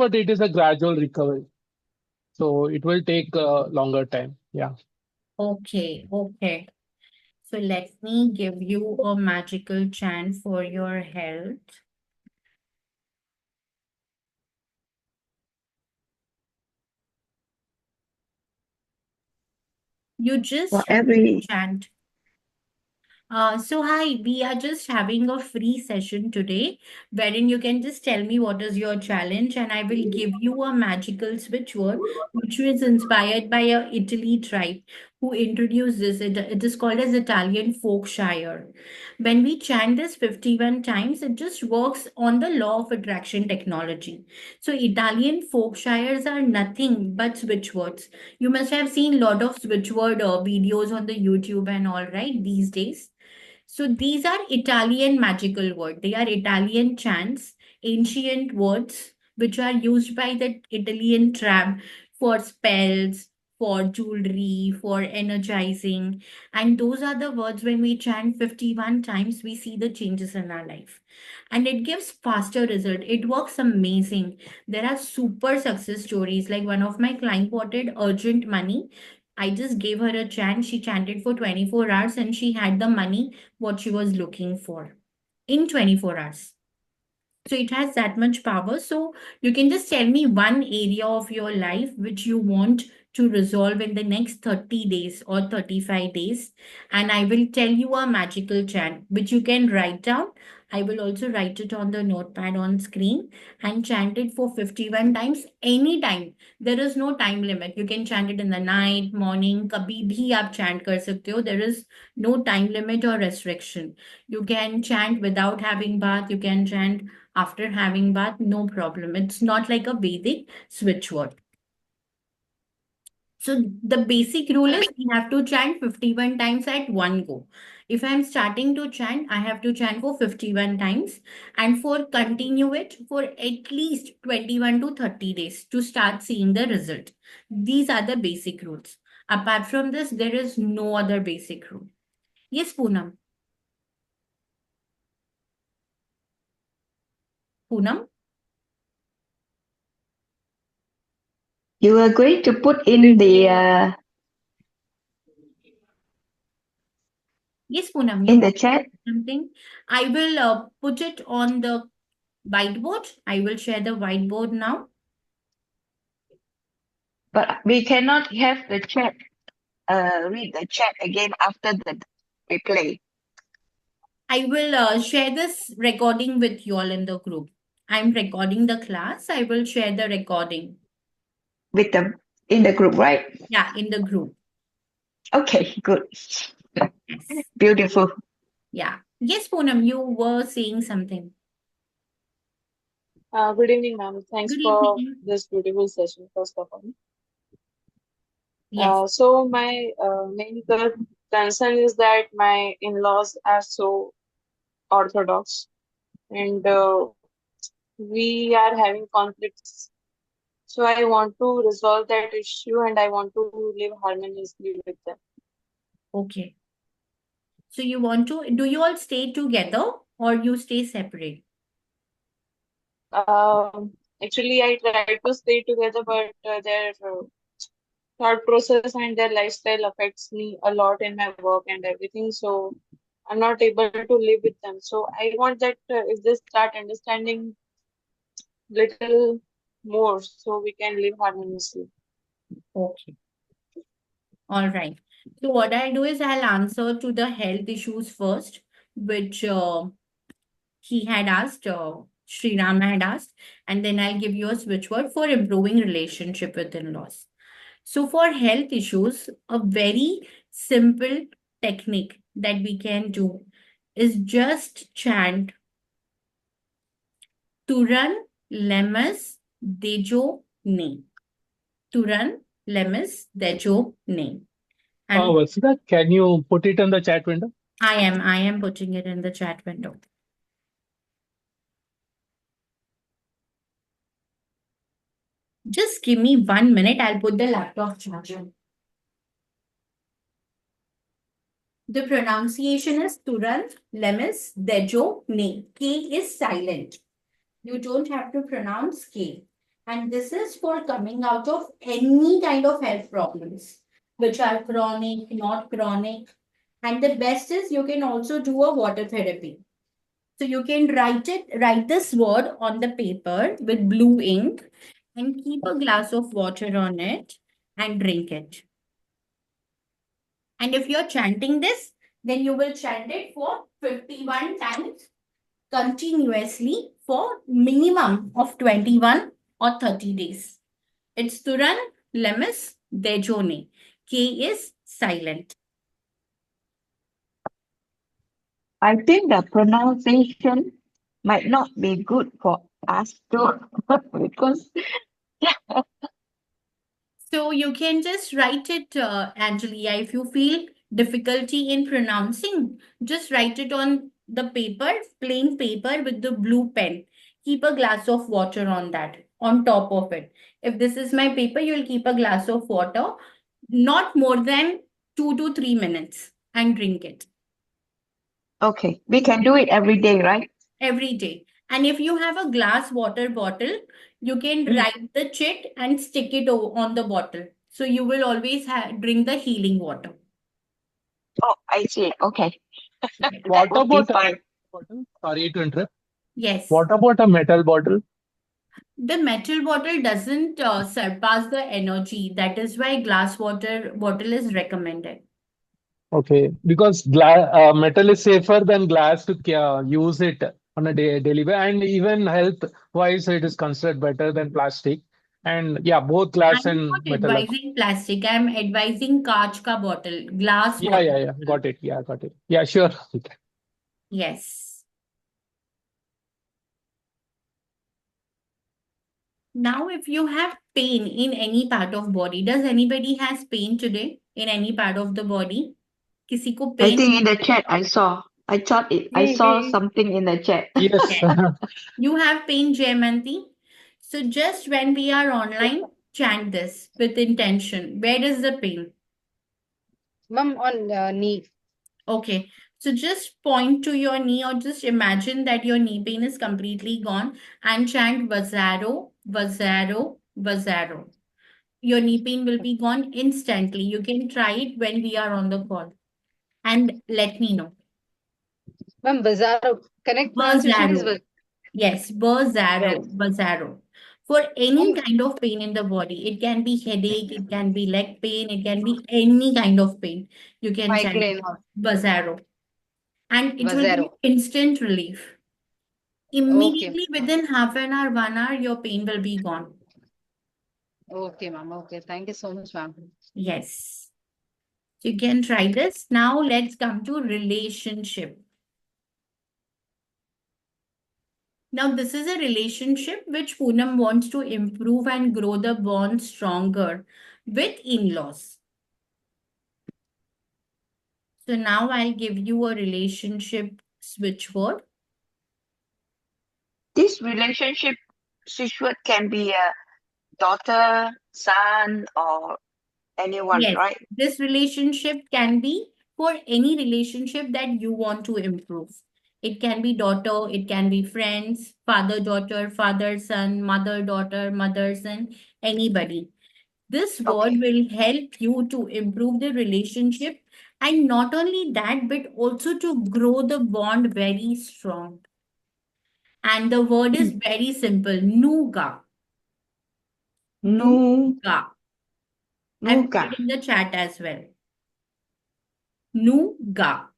but it is a gradual recovery. So it will take a longer time. Yeah. Okay, okay. So let me give you a magical chant for your health. You For just have to every chant. So hi, we are just having a free session today wherein you can just tell me what is your challenge and I will give you a magical switch word which is inspired by a Italy tribe who introduced this. It is called as Italian Folkshire. When we chant this 51 times, it just works on the law of attraction technology. So Italian Folkshires are nothing but switch words. You must have seen a lot of switch word videos on the YouTube and all right these days. So these are Italian magical words. They are Italian chants, ancient words which are used by the Italian tribe for spells, for jewelry, for energizing. And those are the words when we chant 51 times, we see the changes in our life. And it gives faster result. It works amazing. There are super success stories. Like one of my client wanted urgent money. I just gave her a chant. She chanted for 24 hours and she had the money what she was looking for in 24 hours. So it has that much power. So you can just tell me one area of your life which you want to resolve in the next 30 days or 35 days. And I will tell you a magical chant which you can write down. I will also write it on the notepad on screen and chant it for 51 times anytime. There is no time limit. You can chant it in the night, morning, kabhi bhi aap chant kar sakte ho. There is no time limit or restriction. You can chant without having bath. You can chant after having bath, no problem. It's not like a Vedic switch word. So the basic rule is we have to chant 51 times at one go. If I'm starting to chant, I have to chant for 51 times and for continue it for at least 21 to 30 days to start seeing the result. These are the basic rules. Apart from this, there is no other basic rule. Yes, Poonam. Poonam? you are going to put in the Yes, Poonam, you in the want chat, something? I will put it on the whiteboard. I will share the whiteboard now. but we cannot have the chat. Read the chat again after the replay I will share this recording with you all in the group. I'm recording the class. I will share the recording. with the in the group, right? Yeah, in the group. Okay, good, Yes. beautiful. Yeah. Yes, Poonam, you were saying something. Good evening, ma'am. Thanks Good for evening. this beautiful session, first of all. Yes. So my main concern is that my in-laws are so orthodox, and we are having conflicts. So I want to resolve that issue, and I want to live harmoniously with them. Okay. So you want to, do you all stay together or you stay separate? Actually, I try to stay together, but their thought process and their lifestyle affects me a lot in my work and everything. So I'm not able to live with them. So I want that if they start understanding little more, so we can live harmoniously. Okay. All right. So what I'll do is I'll answer to the health issues first, which he had asked, Sri Ram had asked, and then I'll give you a switch word for improving relationship with in-laws. So for health issues, a very simple technique that we can do is just chant Turan Lemes Dejo Ne. Turan Lemes Dejo Ne. And Vasudha, can you put it in the chat window? I am putting it in the chat window. Just give me 1 minute. I'll put the laptop charger. The pronunciation is Turan Lemes Dejo Ne. K is silent. You don't have to pronounce K. And this is for coming out of any kind of health problems, which are chronic, not chronic. And the best is you can also do a water therapy. So you can write this word on the paper with blue ink and keep a glass of water on it and drink it. And if you're chanting this, then you will chant it for 51 times continuously for minimum of 21 or 30 days. It's Turan Lemis Dejone. K is silent. I think the pronunciation might not be good for us too, because So you can just write it, Angelia, if you feel difficulty in pronouncing, just write it on the paper, plain paper with the blue pen. Keep a glass of water on that, on top of it. If this is my paper, you'll keep a glass of water, not more than 2 to 3 minutes, and drink it okay, we can do it every day, right? every day. And if you have a glass water bottle, you can write the chit and stick it on the bottle. So you will always drink the healing water. Oh, I see. Okay, that What would be about a fine. metal bottle? Sorry to interrupt. Yes. What about a metal bottle? The metal bottle doesn't surpass the energy. That is why glass water bottle is recommended. Okay, because metal is safer than glass to use it on a daily basis, and even health-wise, it is considered better than plastic. And yeah, both glass I'm and not metal are good. advising plastic. I'm advising kaach ka bottle, glass Yeah, water yeah, yeah. bottle. Got it. Yeah, got it. Yeah, sure. Yes. Now, if you have pain in any part of body, does anybody has pain today in any part of the body? किसी को I pain? think in the chat I saw. I thought it. I saw something in the chat. Yes. You have pain, Jaymanti. So just when we are online, chant this with intention. Where is the pain? Mom, on knee. Okay. So just point to your knee or just imagine that your knee pain is completely gone and chant Vazaro, Vazaro, Vazaro. Your knee pain will be gone instantly. You can try it when we are on the call and let me know. Ma'am, Bazaro. Correct pronunciation is Vazaro. Yes, Vazaro, Vazaro. For any Ma'am, kind of pain in the body, it can be headache, it can be leg pain, it can be any kind of pain. You can chant migraine. Vazaro. And it will give you Bazaro. instant relief. Okay. Immediately within half an hour, 1 hour, your pain will be gone. Okay, ma'am. Okay. Thank you so much, ma'am. Yes. So you can try this. Now let's come to relationship. Now this is a relationship which Poonam wants to improve and grow the bond stronger with in-laws. So now I'll give you a relationship switch word. This relationship switchword can be a daughter, son, or anyone, Yes, right? this relationship can be for any relationship that you want to improve. It can be daughter, it can be friends, father-daughter, father-son, mother-daughter, mother-son, anybody. This word Okay. will help you to improve the relationship and not only that, but also to grow the bond very strong. And the word is very simple, nuga. Nu, Nuga. I put nuga. it in the chat as well. Nuga.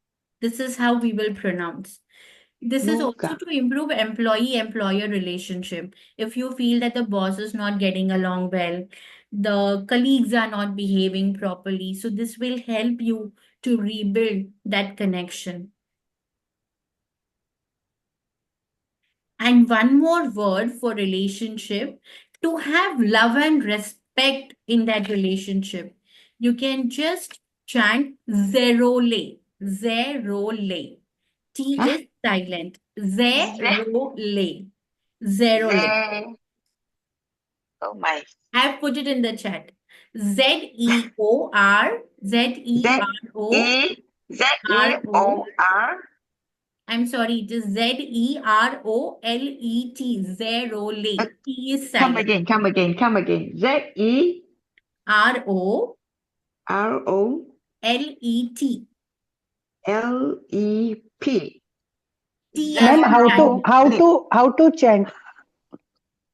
This is how we will pronounce. This is also Nuga. to improve employee-employer relationship. If you feel that the boss is not getting along well, the colleagues are not behaving properly, so this will help you to rebuild that connection. And one more word for relationship, to have love and respect in that relationship. You can just chant zerole, zerole. T Huh? is silent. Zerole. Zerole. Ze. Oh my. I have put it in the chat. Z-E-O-R, Z Z-E-R-O-R-O, E Z E O R I'm sorry, it is Zerolet. Zerole. T is Come silent. again, come again, come again. Z-E-R-O-L-E-T. Rolet. T as Ma'am, in Zero lip. how to chant?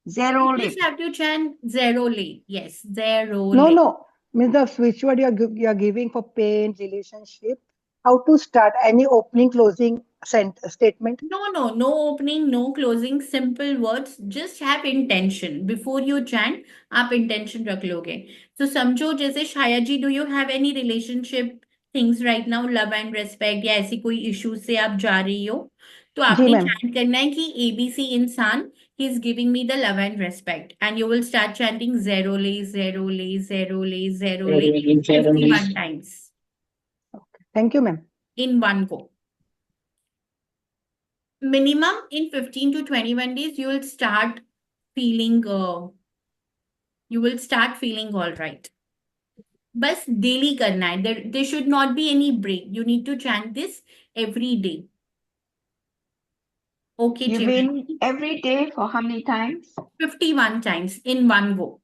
Zero You lip. just have to chant Zerole. Yes, No, Zerole. no. Means the switch word you are giving for pain, relationship. How to start any opening, closing statement? No opening, no closing, simple words. Just have intention. Before you chant, आप intention रख लोगे. So समझो जैसे शाया जी, do you have any relationship things right now, love and respect या ऐसी कोई issue से आप जा रही हो? तो जी आपने मैम. chant करना है कि ABC इंसान, he is giving me the love and respect, and you will start chanting Zerole, Zerole, Zerole, Zerole 51 times Thank you, ma'am. in one go. Minimum in 15 to 21 days, you will start feeling all right. बस daily करना है. There should not be any break. You need to chant this every day. Okay, You Chimney. mean every day for how many times? 51 times in one go.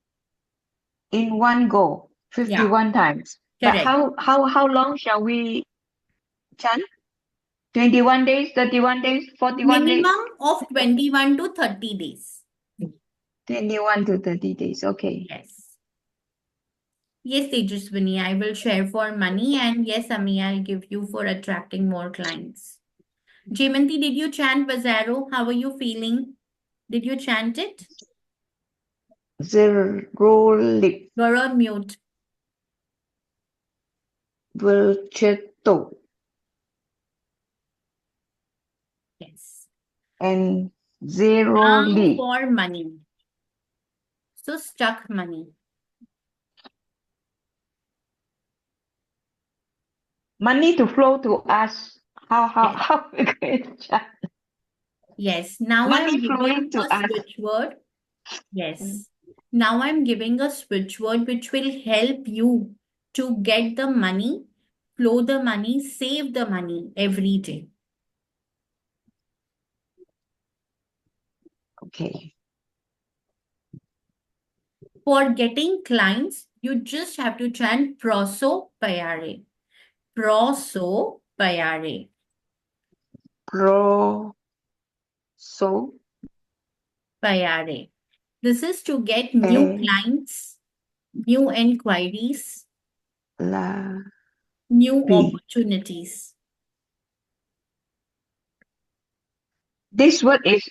In one go, Yeah, 51 times. But correct. how long shall we chant? 21 days, 31 days, 41 days? Minimum of 21 to 30 days. 21 to 30 days. Okay. Yes. Yes, Tejaswini, I will share for money, and yes, Ami, I'll give you for attracting more clients. Jaymanti, did you chant Bazaro? How are you feeling? Did you chant it? Zero lip. You're on mute. Vircheto. Yes. And zero Now lip. for money. So stuck money. Money to flow to us. Yes. How we going to chant? Yes. Now Money I'm flowing giving to a us. switch word. Yes. Now I'm giving a switch word which will help you to get the money, flow the money, save the money every day. Okay. For getting clients, you just have to chant Proso Payare. Proso Payare. Pro. So. Payare. This is to get new clients, new inquiries, La. new Pi. opportunities. This word is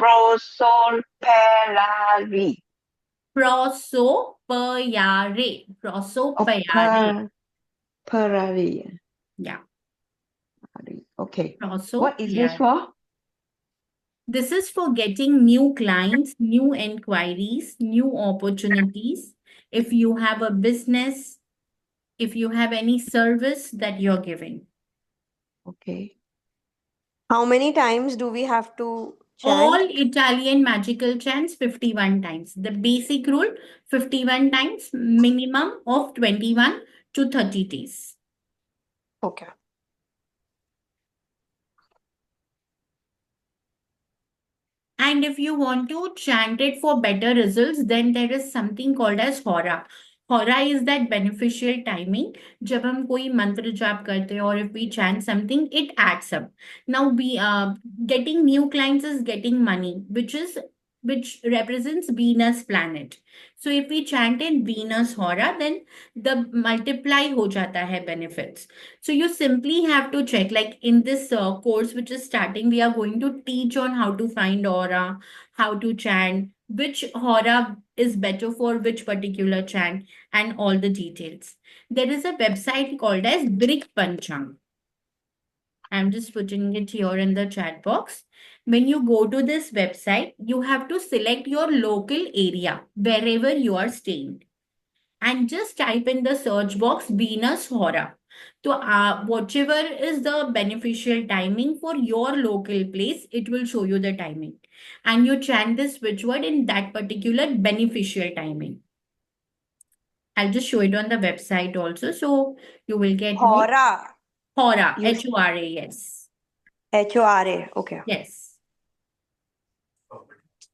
prosolpelari. Prosopayare. Prosopayare. Perari. Yeah. Okay. What is this Prosopayare. for? This is for getting new clients, new inquiries, new opportunities. If you have a business, if you have any service that you're giving. Okay. How many times do we have to All chant? Italian magical chants 51 times. The basic rule 51 times, minimum of 21 to 30 days. Okay. And if you want to chant it for better results, then there is something called as hora. Hora is that beneficial timing. जब हम कोई मंत्र जाप करते हैं, or if we chant something, it adds up. Now we getting new clients is getting money, which represents Venus planet. So if we chant in Venus hora, then the multiply हो जाता है benefits. So you simply have to check, like in this course which is starting, we are going to teach on how to find aura, how to chant, which aura is better for which particular chant, and all the details. There is a website called as Brick Panchang. I'm just putting it here in the chat box. When you go to this website, you have to select your local area, wherever you are staying, and just type in the search box Venus Hora. So, whatever is the beneficial timing for your local place, it will show you the timing. And you chant this switch word in that particular beneficial timing. I'll just show it on the website also, so you will get more. Hora. Hora, You Hora, yes. HORA. Okay. Yes.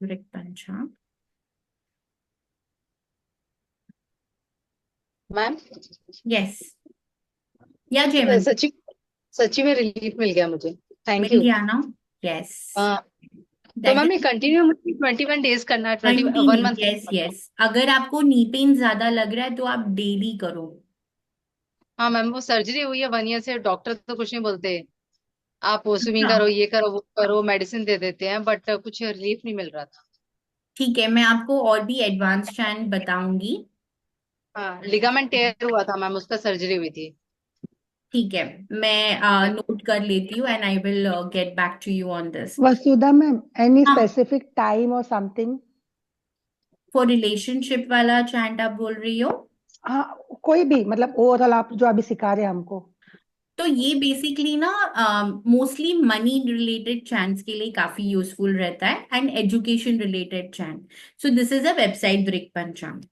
Vrik Panchang. Ma'am Yes. Yeah, Jayant. सच्ची सच्ची में relief मिल गया मुझे, thank mill you. गया ना? Yes. तो That ma'am ये is continue 21 days करना है, 1 continue. मंथ? Yes, yes. अगर आपको नी पेन ज्यादा लग रहा है तो आप डेली करो. हाँ मैम, वो सर्जरी हुई है 1 ईयर से, डॉक्टर तो कुछ नहीं बोलते, आप वो स्विमिंग अच्छा, करो, ये करो, वो करो, मेडिसिन दे देते हैं, बट कुछ रिलीफ नहीं मिल रहा था। ठीक है, मैं आपको और भी एडवांस चैन बताऊंगी. हाँ, लिगामेंट टेयर हुआ था मैम, उसका सर्जरी हुई थी। ठीक है, मैं नोट कर लेती हूँ and I will get back to you on this. Vasudha ma'am, any हाँ, specific time or something? For relationship वाला चैंट आप बोल रही हो? हाँ, कोई भी मतलब ओवरऑल आप जो अभी सिखा रहे हैं हमको. तो ये बेसिकली ना मोस्टली मनी रिलेटेड चैट्स के लिए काफी यूजफुल रहता है and education related chat. So this is a website brick पंचांग.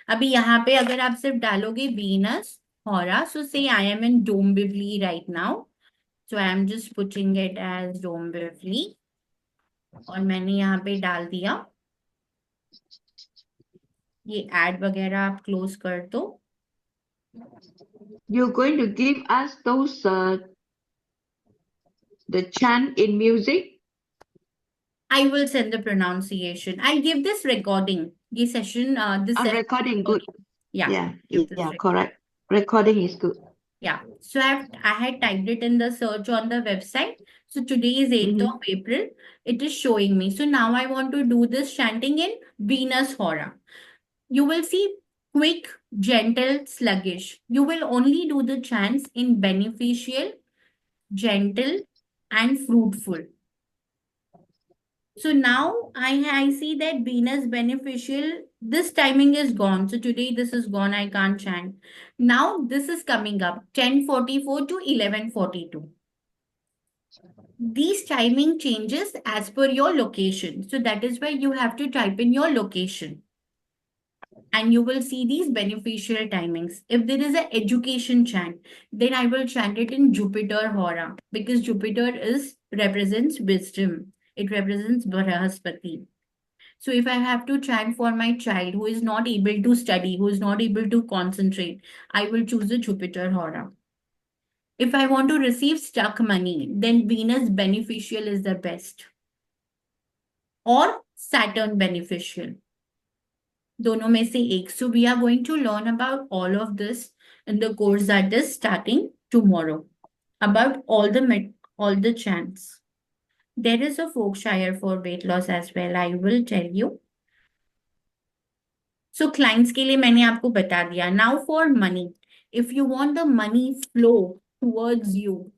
अभी यहाँ पे अगर आप सिर्फ डालोगे Venus hora, so say I am in Dombivli right now, so I am just putting it as Dombivli और मैंने यहाँ पे डाल दिया. ये एड वगैरह आप क्लोज कर दो. You're going to give us those the chant in music? I will send the pronunciation. I'll give this recording. ये session, this session Recording good. Yeah, Yeah, give this yeah, recording. correct. Recording is good. Yeah. So I had typed it in the search on the website. So today is 8th Mhm. of April. It is showing me. So now I want to do this chanting in Venus Hora. You will see quick, gentle, sluggish. You will only do the chants in beneficial, gentle, and fruitful. So now I see that Venus beneficial, this timing is gone. So today this is gone, I can't chant. Now this is coming up 10:44 to 11:42. These timing changes as per your location. So that is why you have to type in your location. And you will see these beneficial timings. If there is an education chant, then I will chant it in Jupiter Hora because Jupiter represents wisdom. It represents Brahaspati. So if I have to chant for my child who is not able to study, who is not able to concentrate, I will choose the Jupiter Hora. If I want to receive stuck money, then Venus beneficial is the best. Or Saturn beneficial. दोनों में से एक. So we are going to learn about all of this in the course that is starting tomorrow. About all the chants. There is a Folkshire for weight loss as well. I will tell you. So clients के लिए मैंने आपको बता दिया. Now for money. If you want the money flow towards you,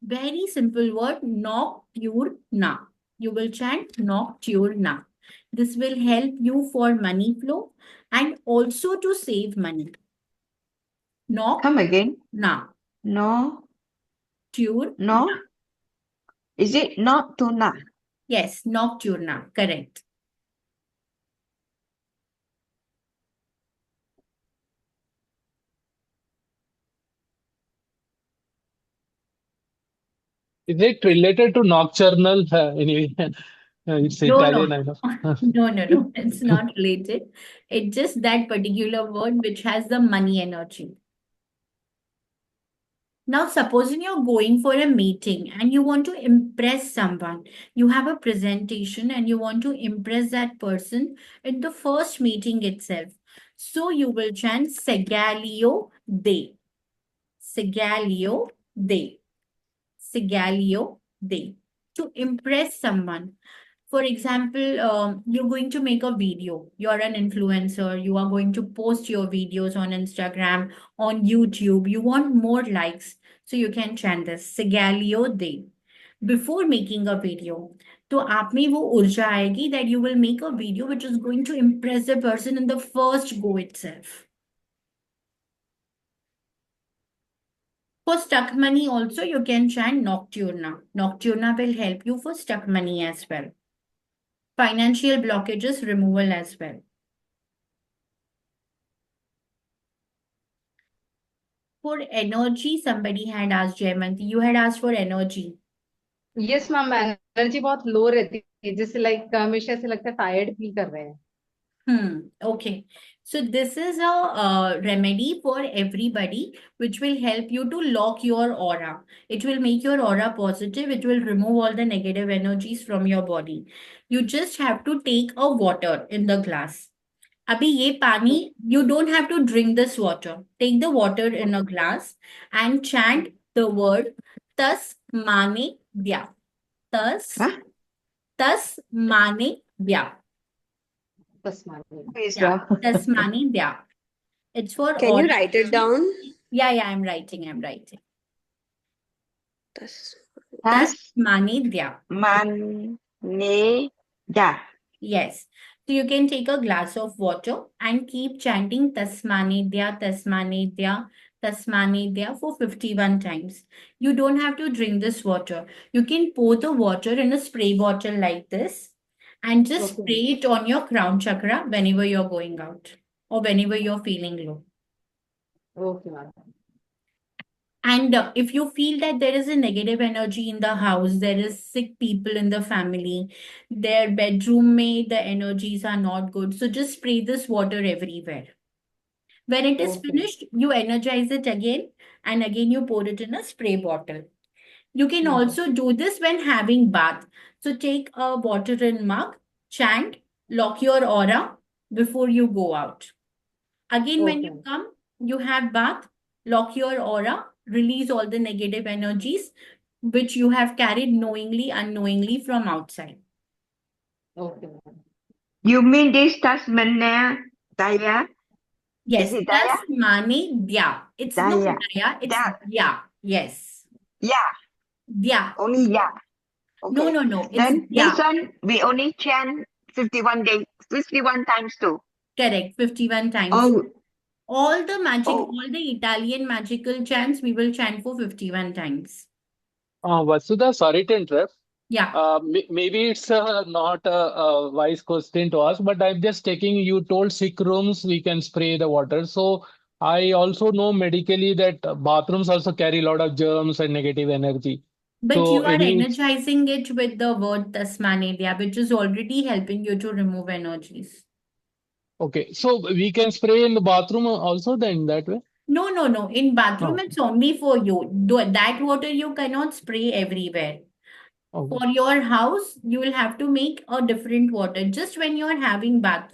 very simple word, nocturna. You will chant nocturna. This will help you for money flow and also to save money. Come again. Nocturna. No, no. Is it not tuna? Yes, nocturna. Correct. Is it related to nocturnal? Anyway, it's No, Italian, I know. no. It's not related. It's just that particular word which has the money energy. Now, supposing you're going for a meeting and you want to impress someone, you have a presentation and you want to impress that person in the first meeting itself. So you will chant Segalio De. Segalio De. Segalio De. To impress someone. For example, you're going to make a video. You're an influencer. You are going to post your videos on Instagram, on YouTube. You want more likes. So you can chant this. Segalio De. Before making a video, तो आप में वो ऊर्जा आएगी that you will make a video which is going to impress the person in the first go itself. For stuck money also, you can chant Nocturna. Nocturna will help you for stuck money as well. Financial blockages removal as well. For energy, somebody had asked, Jayant, you had asked for energy. Yes ma'am, energy बहुत लो रहती है, जैसे like हमेशा ऐसे लगता है tired feel कर रहे हैं। Okay. So this is a remedy for everybody, which will help you to lock your aura. It will make your aura positive. It will remove all the negative energies from your body. You just have to take a water in the glass. अभी ये पानी, you don't have to drink this water. Take the water in a glass and chant the word Tas Mane Dya. Tas, Huh? Tas Mane Dya. बस मान लीजिए। Please, Yeah, Tas Mane Dya. It's for Can you aura write it healing. down? Yeah, I'm writing. Tas- Tas Tas Mane Dya. man ne da. Yes. So you can take a glass of water and keep chanting Tasmane Dya, Tasmane Dya, Tasmane Dya for 51 times. You don't have to drink this water. You can pour the water in a spray bottle like this and just Okay. spray it on your crown chakra whenever you're going out or whenever you're feeling low. Okay ma'am. And if you feel that there is a negative energy in the house, there is sick people in the family, their bedroom mate, the energies are not good. So just spray this water everywhere. When it is Okay. finished, you energize it again and again you pour it in a spray bottle. You can also do this when having bath. So take a water in mug, chant, lock your aura before you go out. Again, when you Okay. come, you have bath, lock your aura, release all the negative energies which you have carried knowingly, unknowingly from outside. Okay ma'am. You mean this Tasmania Daya? Yes, Is it Daya? Tasmane Dya. It's not Daya. Daya, it's Da. Dya. Yes. Yeah. Dya. Only yeah. No, Okay. it's Then this Dya. one we only chant 51 days, 51 times too. Correct, 51 times. Oh, All the magic, oh. all the Italian magical chants, we will chant for 51 times. Vasudha, sorry to interrupt. Yeah. Maybe it's not a wise question to ask, but I'm just taking, you told sick rooms we can spray the water. So I also know medically that bathrooms also carry a lot of germs and negative energy. But So you are any, energizing it with the word Tasmania, which is already helping you to remove energies. okay, so we can spray in the bathroom also then that way? No. In bathroom, Oh, it's only for you. That water you cannot spray everywhere. okay. For your house, you will have to make a different water. Just when you are having bath,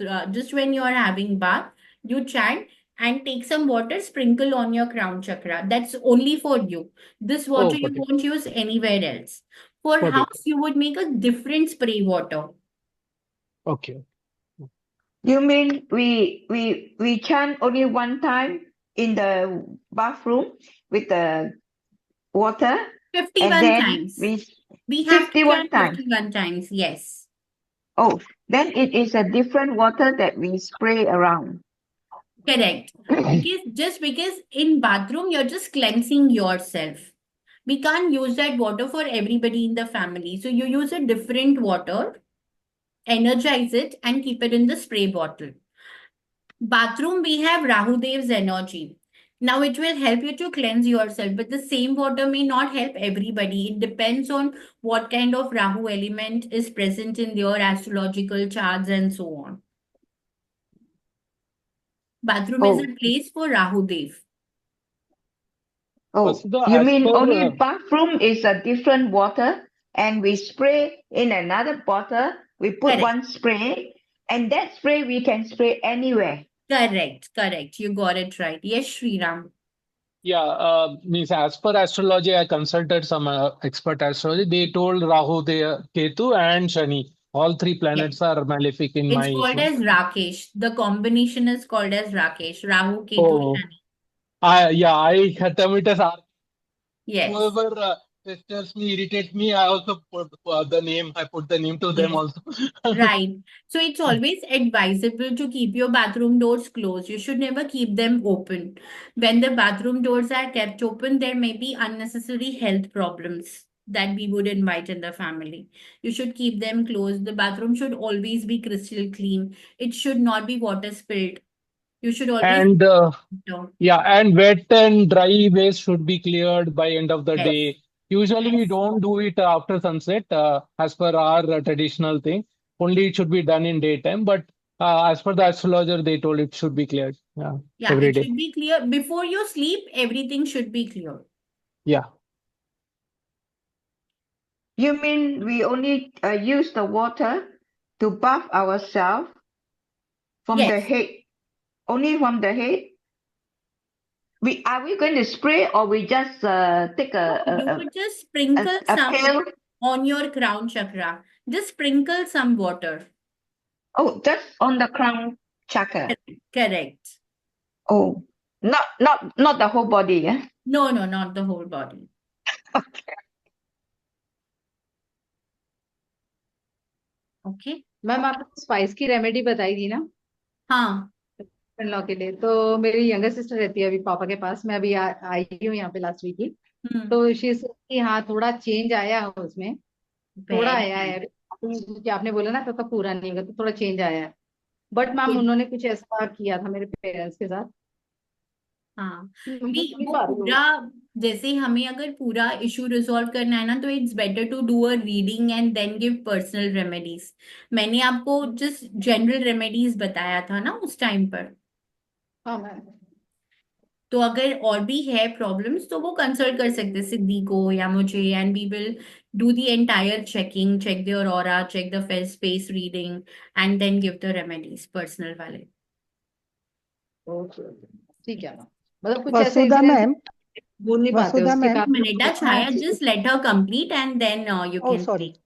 you chant and take some water, sprinkle on your crown chakra. That's only for you. This Oh, water you got it. won't use anywhere else. For Got it. house, you would make a different spray water. Okay. You mean we chant only one time in the bathroom with the water, and 51 then times. we We have to 51 chant times. 51 times. Yes. Oh, then it is a different water that we spray around. Correct. Because in bathroom, you're just cleansing yourself. We can't use that water for everybody in the family. So you use a different water, energize it, and keep it in the spray bottle. Bathroom, we have Rahu Dev's energy. Now it will help you to cleanse yourself, but the same water may not help everybody. It depends on what kind of Rahu element is present in your astrological charts and so on. Bathroom is Oh, a place for Rahu Dev. oh, Vasudha, you as mean per only bathroom is a different water, and we spray in another bottle. We put Correct. one spray, and that spray we can spray anywhere. Correct. You got it right. Yes, Sriram. means as per astrology, I consulted some expert astrology. They told Rahu, Ketu, and Shani. All three Yes. planets are malefic in It's my called zone. as Rakesh. The combination is called as Rakesh. Rahu, Ketu, Oh, Shani. I term it as Yes. whoever pesters me, irritates me, I also put the name. I put the name to them Yes. also. Right. So it's always advisable to keep your bathroom doors closed. You should never keep them open. When the bathroom doors are kept open, there may be unnecessary health problems that we would invite in the family. You should keep them closed. The bathroom should always be crystal clean. It should not be water spilled. You should always And no. yeah, and wet and dry waste should be cleared by end of the Yes. day. Usually we Yes. don't do it after sunset, as per our traditional thing. Only it should be done in daytime. But as per the astrologer, they told it should be cleared. Yeah, Yeah, every it day. should be clear. Before you sleep, everything should be clear. Yeah. You mean we only use the water to bath ourselves from the Yes. head, only from the head? Are we going to spray or we just take No, you would just sprinkle a some pail? on your crown chakra. Just sprinkle some water. Oh, just on the crown chakra. Correct. Oh, not the whole body, yeah? No, no, not the whole body. Okay. Ma'am आपने spice की remedy बताई थी ना हाँ, in law के लिए। तो मेरी यंगर सिस्टर रहती है अभी पापा के पास। मैं अभी आई हूँ यहाँ पे लास्ट वीक ही। तो शी कि हाँ थोड़ा चेंज आया है उसमें, थोड़ा वेरी आया है। नाइस। कि आपने बोला ना तो पूरा नहीं होगा, तो थोड़ा चेंज आया है। बट मैम उन्होंने कुछ ऐसा किया था मेरे पेरेंट्स के साथ हाँ, कि मैं बोल नहीं नहीं वो पा रही हूँ। पूरा, जैसे हमें अगर पूरा इशू रिजॉल्व करना है ना, तो it's better to do a reading and then give personal remedies. मैंने आपको जस्ट जनरल रेमेडीज बताया था ना उस टाइम पर। हाँ मैम। तो अगर और भी है प्रॉब्लम्स तो वो कंसल्ट कर सकते हैं सिद्धि को या मुझे, and we will do the entire checking, check their aura, check the space reading and then give the remedies personal वाले। ओके ठीक है मैम। मतलब कुछ ऐसे वसुधा इंसिडेंट्स मैम, बोल नहीं पाते वसुधा उसके मैम, कारण मिनिटा हाँ Chhaya, ji. just let her complete and then you oh can sorry, speak.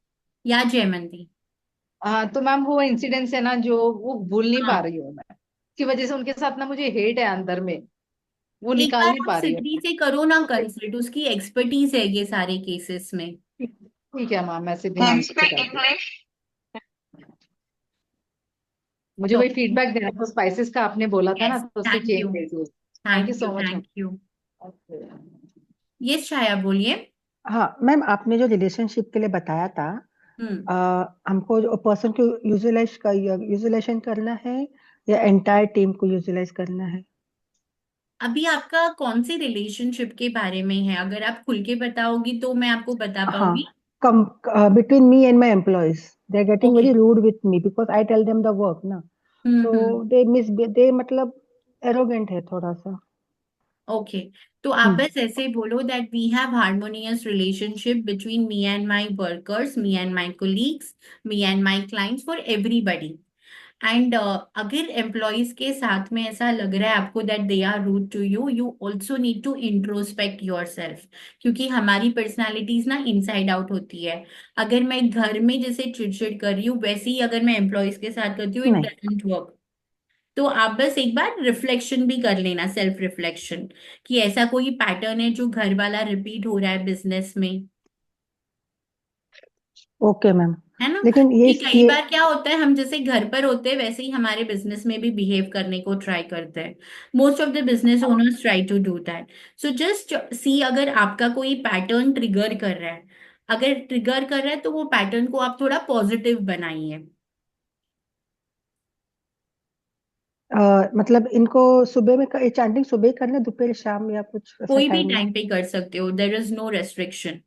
या जयमंती। हाँ तो मैम वो इंसिडेंट्स है ना जो वो भूल नहीं पा हाँ, रही हूँ मैं। उसकी वजह से उनके साथ ना मुझे हेट है अंदर में, वो एक निकाल बार नहीं आप पा रही हूँ। सिद्धि से करो ना कंसल्ट, उसकी एक्सपर्टीज है ये सारे केसेस में। ठीक है मैम, मैं सिद्धि Can मैम you से speak करती हूँ। English? मुझे तो वही फीडबैक देना था स्पाइसेस का, आपने बोला था ना, यस, तो उसकी थैंक चेंज यू, भेजिए। Thank you thank you, so much ma'am. Thank you. Yes Chhaya बोलिए। हाँ मैम, आपने जो रिलेशनशिप के लिए बताया था, हम्म हमको जो पर्सन को यूजुलाइजेशन करना है या एंटायर टीम को यूजुलाइज करना है? अभी आपका कौन से रिलेशनशिप के बारे में है? अगर आप खुल के बताओगी तो मैं आपको बता हाँ, पाऊंगी। between me and my employees, they're getting okay. very rude with me because I tell them the work ना, so हम्म। they मतलब arrogant है थोड़ा सा। ओके, तो आप बस ऐसे बोलो that we have harmonious relationship between me and my workers, me and my colleagues, me and my clients, for everybody. And अगर एम्प्लॉयज के साथ में ऐसा लग रहा है आपको that they are rude to you, you also need to introspect your self, क्योंकि हमारी पर्सनालिटीज ना इनसाइड आउट होती है। अगर मैं घर में जैसे चिड़चिड़ कर रही हूँ, वैसे ही अगर मैं एम्प्लॉयज के साथ करती हूँ, इट नहीं, डजंट वर्क। तो आप बस एक बार रिफ्लेक्शन भी कर लेना, सेल्फ रिफ्लेक्शन, कि ऐसा कोई पैटर्न है जो घर वाला रिपीट हो रहा है बिजनेस में, ओके मैम। है ना? लेकिन कि कई बार क्या होता है, हम जैसे घर पर होते हैं वैसे ही हमारे बिजनेस में भी बिहेव करने को ट्राई करते हैं। Most of the business owners try to do that. So just see, अगर आपका कोई पैटर्न ट्रिगर कर रहा है, अगर ट्रिगर कर रहा है तो वो पैटर्न को आप थोड़ा पॉजिटिव बनाइए। मतलब इनको सुबह में चैंटिंग सुबह ही करना है, दोपहर शाम या कुछ ऐसा कोई भी टाइम है? टाइम पे कर सकते हो, देयर इज नो रेस्ट्रिक्शन।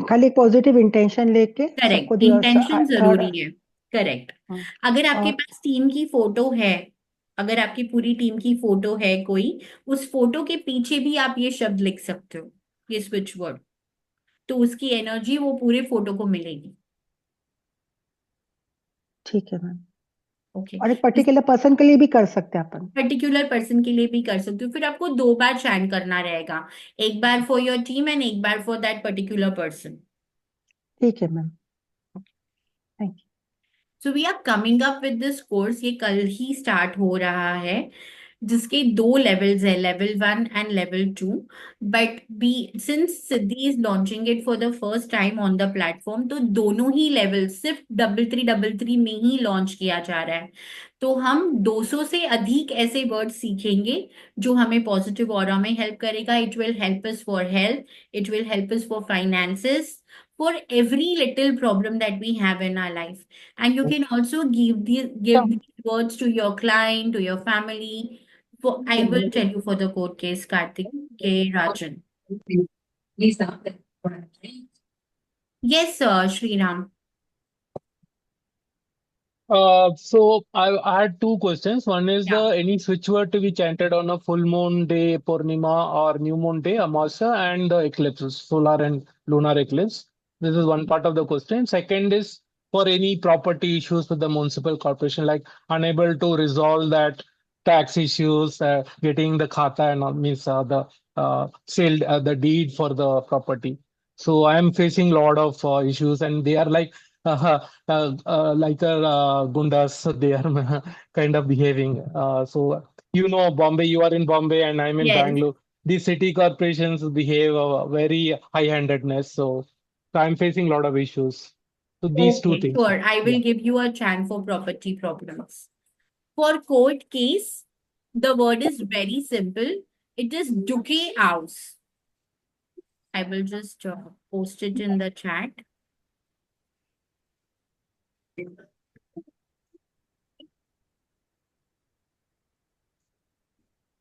खाली एक पॉजिटिव इंटेंशन लेके सबको करेक्ट, दिया इंटेंशन थर्ड। जरूरी है। करेक्ट। अगर आपके और पास टीम की फोटो है, अगर आपकी पूरी टीम की फोटो है कोई, उस फोटो के पीछे भी आप ये शब्द लिख सकते हो, ये स्विच वर्ड, तो उसकी एनर्जी वो पूरे फोटो को मिलेगी। ठीक है मैम। ओके। और एक इस पर्टिकुलर पर्सन के लिए भी कर सकते हैं अपन? पर्टिकुलर पर्सन के लिए भी कर सकते हो, फिर आपको दो बार चैंट करना रहेगा, एक बार फॉर योर टीम एंड एक बार फॉर दैट पर्टिकुलर पर्सन। ठीक है ma'am, thank you. So we are coming up with this course, ये कल ही स्टार्ट हो रहा है, जिसके दो लेवल्स है, level 1 and level 2। But be since Siddhi is launching it for the first time on the platform, तो दोनों ही लेवल सिर्फ 3333 में ही लॉन्च किया जा रहा है। तो हम 200 से अधिक ऐसे वर्ड सीखेंगे जो हमें पॉजिटिव ऑरा में हेल्प करेगा। It will help us for health, it will help us for finances, for every little problem that we have in our life. And you can also give these words to your client, to your family. For I will tell you for the court case, Karthik K. Rajan. Please Yes, Shriram. So I had two questions. One is Yeah. the any switch word to be chanted on a full moon day, Purnima, or new moon day, Amavasya, and the eclipses, solar and lunar eclipse. This is one part of the question. Second is for any property issues with the municipal corporation, like unable to resolve that tax issues, getting the khata and all, means the sale, the deed for the property. So I am facing a lot of issues, and they are like gundas, they are kind of behaving. So, Bombay, you are in Bombay and I'm in Yes. Bangalore. The city corporations behave very high-handedness. So I'm facing a lot of issues. So these two Okay, things. sure. I Yeah. will give you a chant for property problems. For court case, the word is very simple. It is duke aus. I will just post it in the chat.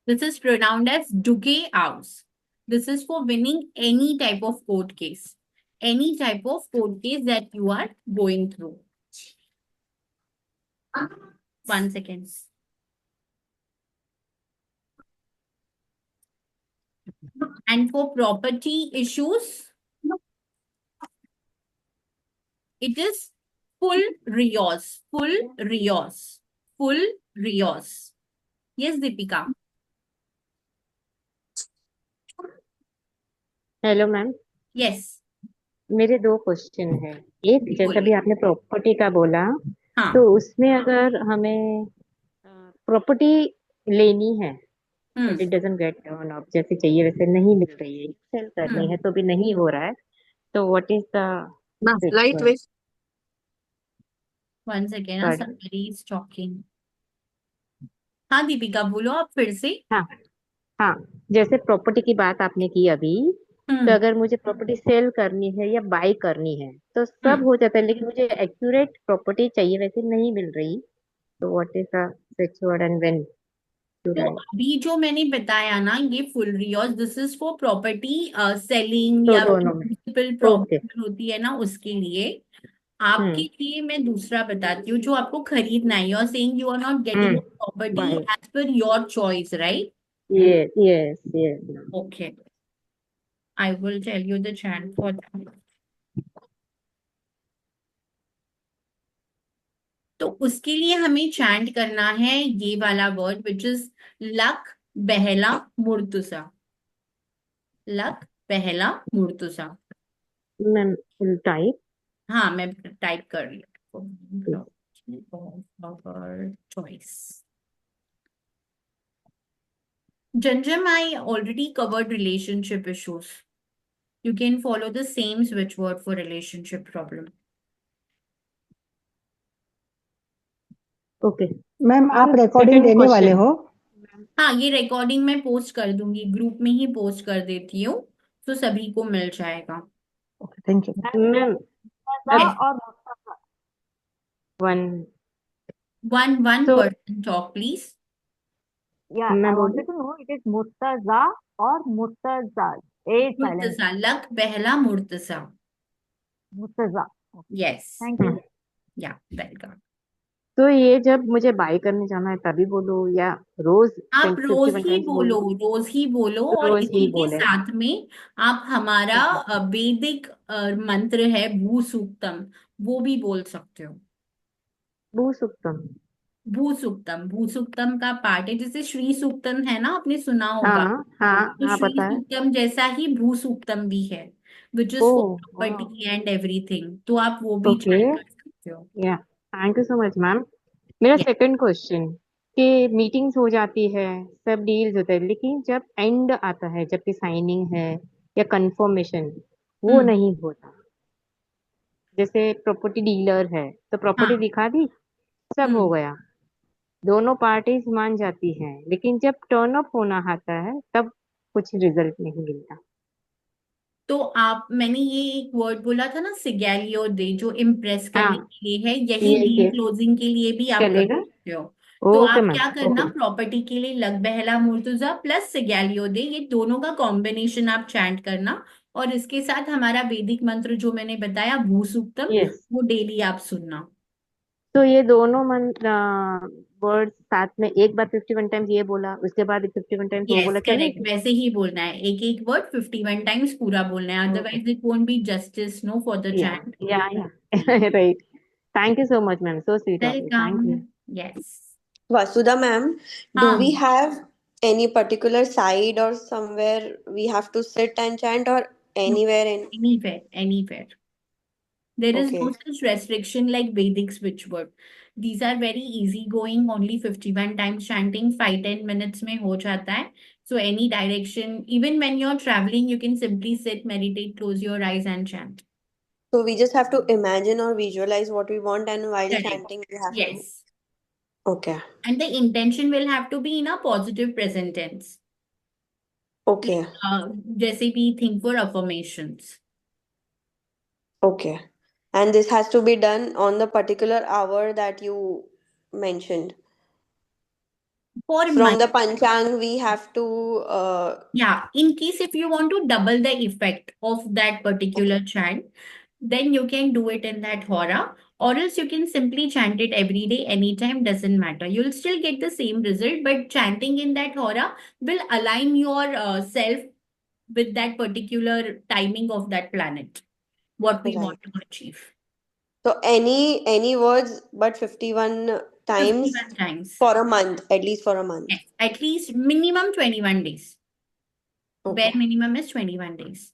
This is pronounced as duke aus. This is for winning any type of court case. Any type of court case that you are going through. 1 second. And for property issues, it is full rios. Full rios. Full rios. Yes, Deepika. Hello ma'am, Yes. मेरे दो question है। एक, जैसा बोलिए। भी आपने property का बोला, हाँ। तो उसमें अगर हमें प्रॉपर्टी लेनी है but it doesn't get turn up, जैसे चाहिए वैसे नहीं मिल रही है, सेल करनी है तो भी नहीं हो रहा है, तो what is the Light weight. 1 second, Pardon? somebody is talking. हाँ दीपिका, बोलो आप फिर से। हाँ हाँ, जैसे प्रॉपर्टी की बात आपने की अभी, तो अगर मुझे प्रॉपर्टी सेल करनी है या बाय करनी है तो सब हो जाता है, लेकिन मुझे एक्यूरेट प्रॉपर्टी चाहिए वैसे नहीं मिल रही, तो what is the switch word and when to तो राइट? अभी जो मैंने बताया ना, ये फुल रियोज, this is for property selling तो या दोनों में मल्टीपल ओके। प्रॉपर्टी होती है ना, उसके लिए। आपके हम्म लिए मैं दूसरा बताती हूँ, जो आपको खरीदना है। You are saying you are not getting property buy, as per your choice, right? Yes yes yes. Okay, I will tell you the chant for that. तो उसके लिए हमें चैंट करना है ये वाला वर्ड, विच इज लक बहला मुर्तुसा। Luck बहला मुर्तुसा। मैम टाइप हाँ, मैं टाइप कर रही हूँ। Choice. Janjam, I already covered relationship issues. You can follow the same switch word for relationship problem. Okay ma'am आप रिकॉर्डिंग देने वाले हो? हाँ, ये रिकॉर्डिंग मैं पोस्ट कर दूंगी, ग्रुप में ही पोस्ट कर देती हूँ, तो सभी को मिल जाएगा। Okay, thank you ma'am. Yes. और one one So- person talk, please. Yeah, I wanted to know it is Murtaza or Murtaza. A silent. Murtaza, luck बहला Murtaza. Murtaza. Yes. Thank you. Yeah, welcome. तो ये जब मुझे bye करने जाना है तभी बोलो या रोज आप 50 रोज ही 51 बोलो, रोज ही बोलो, और रोज ही इसी के बोले। साथ में आप हमारा वैदिक मंत्र है भू सूक्तम, वो भी बोल सकते हो। भू सूक्तम। भू सूक्तम, भू सूक्तम का पार्ट है, जैसे श्री सूक्तम है ना, आपने सुना होगा। हाँ हाँ तो हाँ, श्री पता है। सूक्तम जैसा ही भू सूक्तम भी है, which is for property and everything, तो आप वो भी ओके, चेक कर सकते हो। या thank you so much ma'am. मेरा Yeah. सेकंड क्वेश्चन कि मीटिंग्स हो जाती है, सब डील्स होते हैं, लेकिन जब एंड आता है, जबकि साइनिंग है या कंफर्मेशन, वो नहीं होता। जैसे प्रॉपर्टी डीलर है तो प्रॉपर्टी हाँ। दिखा दी, सब हो गया, दोनों पार्टीज मान जाती हैं, लेकिन जब टर्न अप होना आता है तब कुछ रिजल्ट नहीं मिलता। तो मैंने ये एक वर्ड बोला था ना, सिगैलियो दे, जो इम्प्रेस करने हाँ, के लिए है, यही ये डील क्लोजिंग के लिए भी आप कर चलेगा। सकते हो। तो ओके आप मैम, क्या करना, ओके प्रॉपर्टी के लिए लग बहला मुर्तुजा प्लस सिगैलियो दे, ये दोनों का कॉम्बिनेशन आप चैंट करना, और इसके साथ हमारा वैदिक मंत्र जो मैंने बताया भू सूक्तम, यस, वो डेली आप सुनना। तो ये दोनों वर्ड साथ में, एक बार 51 टाइम्स ये बोला, उसके बाद 51 टाइम्स वो यस बोला, करेक्ट, चलेगा? वैसे ही बोलना है, एक एक वर्ड 51 टाइम्स पूरा बोलना है, okay, otherwise it won't be justice no for the या चैंट। या right. Thank you so much ma'am, so sweet of you, welcome. Thank you. Yes. Vasudha ma'am, do we हाँ, have any particular side or somewhere we have to sit and chant or no, anywhere in? anywhere. There is no Okay. such restriction like Vedic switchboard. These are very easy going, only 51 times chanting, 5-10 minutes में हो जाता है. So any direction, even when you're traveling, you can simply sit, meditate, close your eyes and chant. So we just have to imagine or visualize what we want, and while Correct. chanting, we have to. Yes. Okay. And the intention will have to be in a positive present tense. Okay. जैसे भी think for affirmations. Okay. And this has to be done on the particular hour that you mentioned. For From money. the Panchang, we have to. Yeah, in case if you want to double the effect of that particular chant, then you can do it in that hora, or else you can simply chant it every day, anytime, doesn't matter. You'll still get the same result, but chanting in that hora will align your self with that particular timing of that planet, what we want Right. to achieve. So any words, but 51 times 51 times. for a month, at least for a month. Yes, at least minimum 21 days. Bare Okay. minimum is 21 days.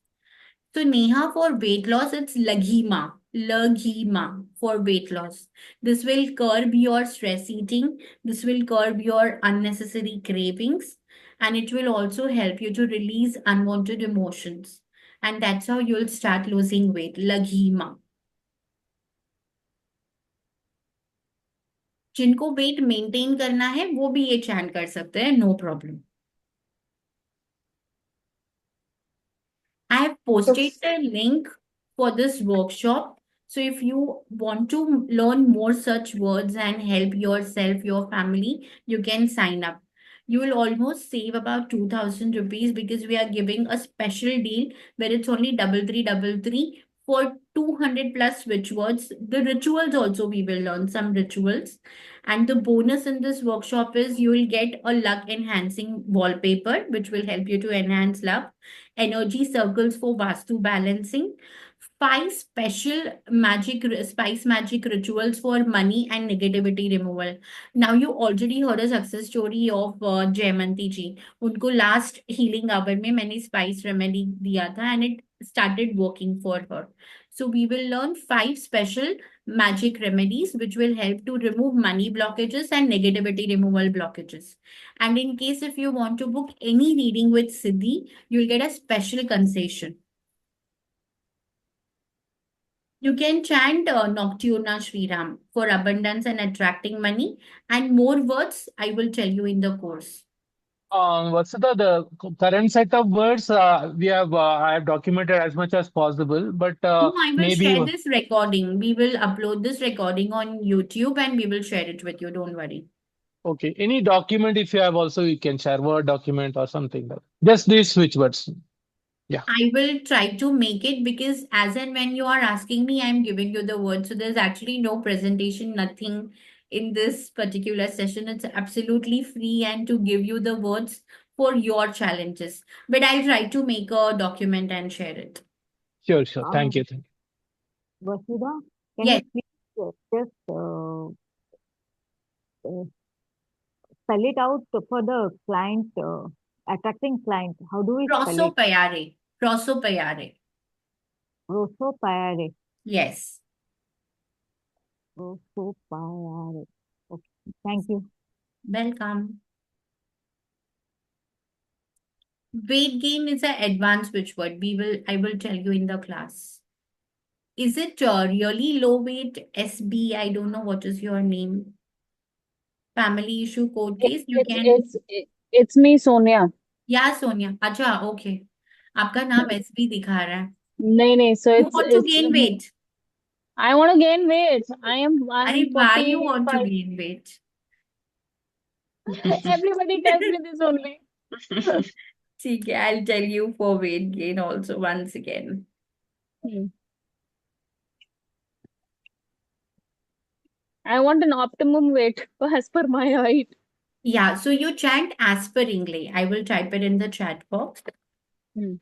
So Neha, for weight loss, it's Laghima for weight loss. This will curb your stress eating. This will curb your unnecessary cravings. And it will also help you to release unwanted emotions. And that's how you'll start losing weight. Laghima. जिनको weight maintain करना है वो भी ये chant कर सकते हैं, no problem. I have posted the link for this workshop. So if you want to learn more such words and help yourself, your family, you can sign up. You will almost save about 2000 rupees because we are giving a special deal where it's only 3333 for 200 plus switch words. The rituals also we will learn some rituals. And the bonus in this workshop is you will get a luck enhancing wallpaper, which will help you to enhance luck, energy circles for Vastu balancing, 5 special spice magic rituals for money and negativity removal. Now you already heard a success story of Jaymanti ji. उनको last healing hour में मैंने spice remedy दिया था and it started working for her. So we will learn 5 special magic remedies which will help to remove money blockages and negativity removal blockages. And in case if you want to book any reading with Siddhi, you'll get a special concession. You can chant Nocturna Shriram for abundance and attracting money. And more words I will tell you in the course. What's the current set of words I have documented as much as possible, but No, I will maybe share this recording. We will upload this recording on YouTube and we will share it with you. Don't worry. okay. Any document if you have also you can share Word document or something like just these switch words. Yeah. I will try to make it because as and when you are asking me, I'm giving you the word. So there's actually no presentation, nothing in this particular session. It's absolutely free and to give you the words for your challenges. But I'll try to make a document and share it. Sure. Thank you. Vasudha, can Yes. you please just spell it out for the client, attracting client? How do we spell it? Prosopayare. Prosopayare. Prosopayare. Yes. Prosopayare. Okay. Thank you. Welcome. Weight gain is an advanced switch word. I will tell you in the class. Is it really low weight? SB, I don't know what is your name. Family issue court case. You can. It's me, Sonia. Yeah, Sonia. अच्छा, okay. आपका नाम SB दिखा रहा है. नहीं, so You want to gain weight? I want to gain weight. I'm अरे, why you 45. want to gain weight? Everybody tells me this only. ठीक है, I'll tell you for weight gain also once again. Hmm. I want an optimum weight as per my height. Yeah, so you chant aspiringly. I will type it in the chat box. Hmm.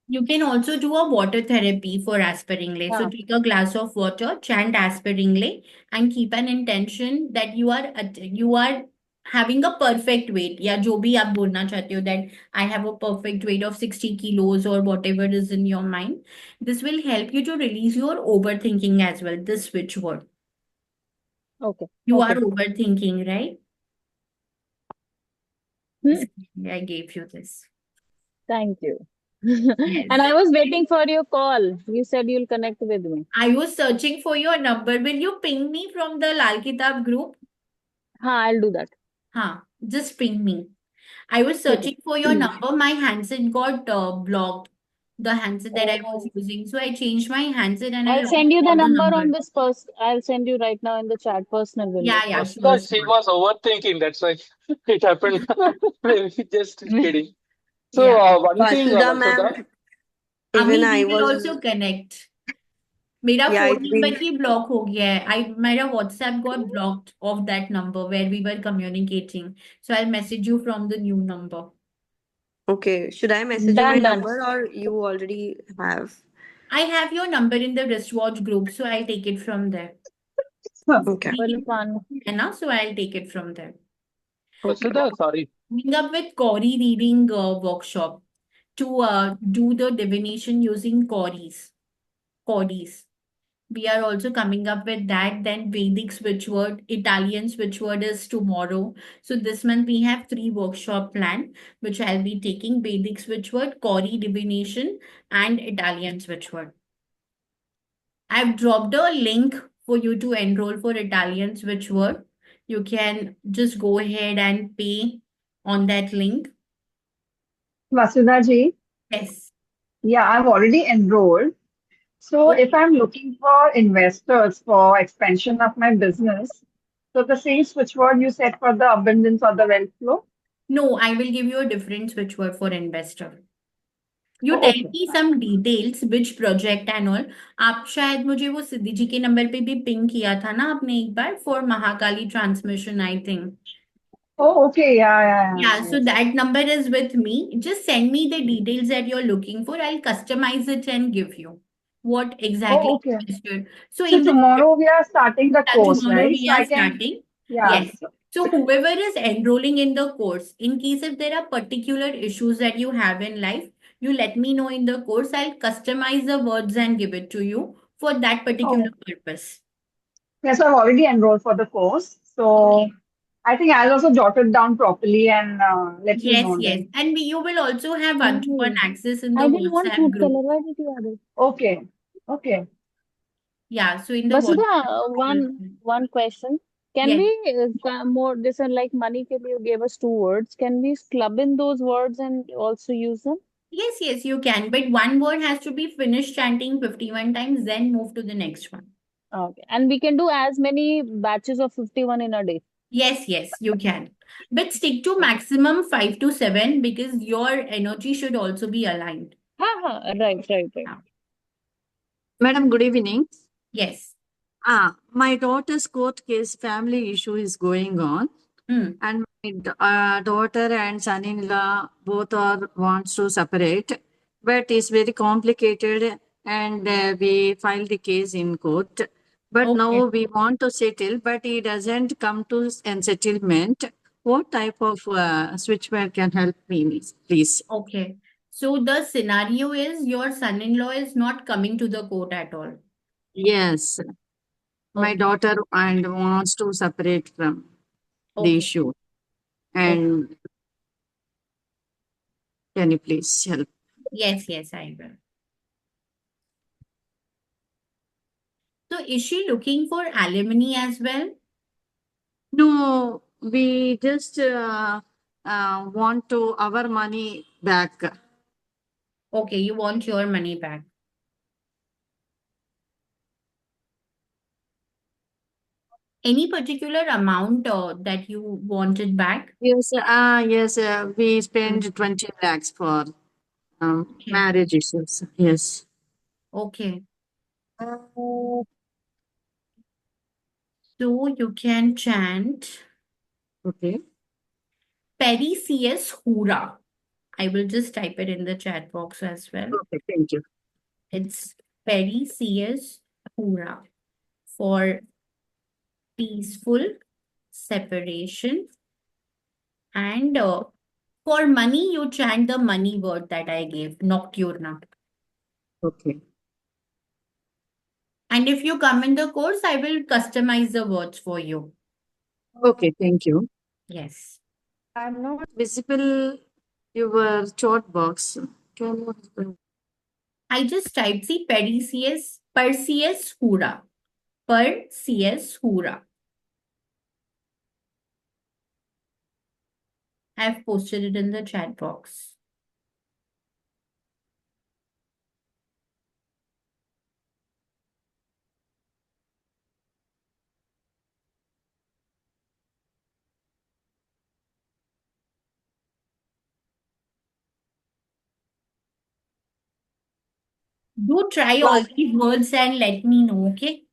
You can also do a water therapy for aspiringly. So Yeah. take a glass of water, chant aspiringly, and keep an intention that you are having a perfect weight. या जो भी आप बोलना चाहते हो, that I have a perfect weight of 60 kilos or whatever is in your mind. This will help you to release your overthinking as well. This switch word. Okay. You are Okay. overthinking, right? Hmm. I gave you this. Thank you. Yes. And I was waiting for your call. You said you'll connect with me. I was searching for your number. Will you ping me from the Lal Kitab group? I'll do that. Just ping me. I was ठीक है. searching for your number. My handset got blocked. The handset that I was Oh. using. So I changed my handset and I I'll lost send you the all the number on numbers. this post. I'll send you right now in the chat. Personal will Yeah, look. yeah, Vasudha, sure, she sure. was overthinking. That's why it happened. Just kidding. So Yeah. one thing, Vasudha Vasudha. ma'am, even Ami, I we will was, also connect. मेरा yeah, phone it's number been, ही block हो गया है I मेरा WhatsApp got blocked of that number where we were communicating so I message you from the new number okay. Should I message you my Done, done. number or you already have? I have your number in the wristwatch group, so I'll take it from there. Okay. Well, fun. So I'll take it from there. Okay. Vasudha, sorry. Coming up with Corey reading workshop to do the divination using Corys. Corys. We are also coming up with that. Then Vedic switchword, Italian switchword is tomorrow. So this month we have 3 workshop planned, which I'll be taking Vedic switchword, Corey divination, and Italian switchword. I've dropped a link for you to enroll for Italian switchword. You can just go ahead and pay on that link. Vasudha ji, Yes. yeah, I've already enrolled. So if I'm looking for investors for expansion of my business, so the same switchword you said for the abundance or the wealth flow? No, I will give you a different switchword for investor. You Oh, tell okay. me some details, which project and all. आप शायद मुझे वो सिद्धि जी के number पे भी ping किया था ना आपने एक बार for Mahakali transmission, I think. Oh, okay. Yeah. Yeah, so Yes. that number is with me. Just send me the details that you're looking for. I'll customize it and give you what exactly Oh, okay. is good. So So in the tomorrow we are starting the course, tomorrow right? we So are I can, starting. yeah. Yes. So whoever is enrolling in the course, in case if there are particular issues that you have in life, you let me know in the course. I'll customize the words and give it to you for that particular purpose. Yes, I've already enrolled for the course. So Okay. I think I'll also jot it down properly and let you Yes, know yes. then. And you will also have one-to-one access in the I didn't want WhatsApp food group. color. Why did you add it? Okay. Okay. Yeah, so in the Vasudha, WhatsApp. one question. Can Yes. we more this are like money ke liye you gave us 2 words. Can we club in those words and also use them? Yes, you can. But one word has to be finished chanting 51 times, then move to the next one. Okay. And we can do as many batches of 51 in a day. Yes, you can. But stick to maximum 5 to 7 because your energy should also be aligned. Right. Yeah. Madam, good evening. Yes. My daughter's court case family issue is going on, and my daughter and son-in-law both are wants to separate, but it's very complicated, and we filed the case in court. But now we want to settle, but it doesn't come to settlement. What type of switchware can help me, please? Okay. So the scenario is your son-in-law is not coming to the court at all. Yes. My daughter and wants to separate from the issue. And can you please help? Yes, I will. So is she looking for alimony as well? No, we just want to our money back. Okay, you want your money back. Any particular amount that you wanted back? Yes, we spent 20 lakhs for Okay. marriage issues. Yes. Okay. So you can chant Okay. Perseus Hura. I will just type it in the chat box as well. Okay, thank you. It's Perseus Hura for peaceful separation. And for money, you chant the money word that I gave, Nocturna. Okay. And if you come in the course, I will customize the words for you. Okay, thank you. Yes. I'm not visible your chat box. I just typed, see, Perseus Hura. Perseus Hura. I've posted it in the chat box. Do try all these words and let me know, okay?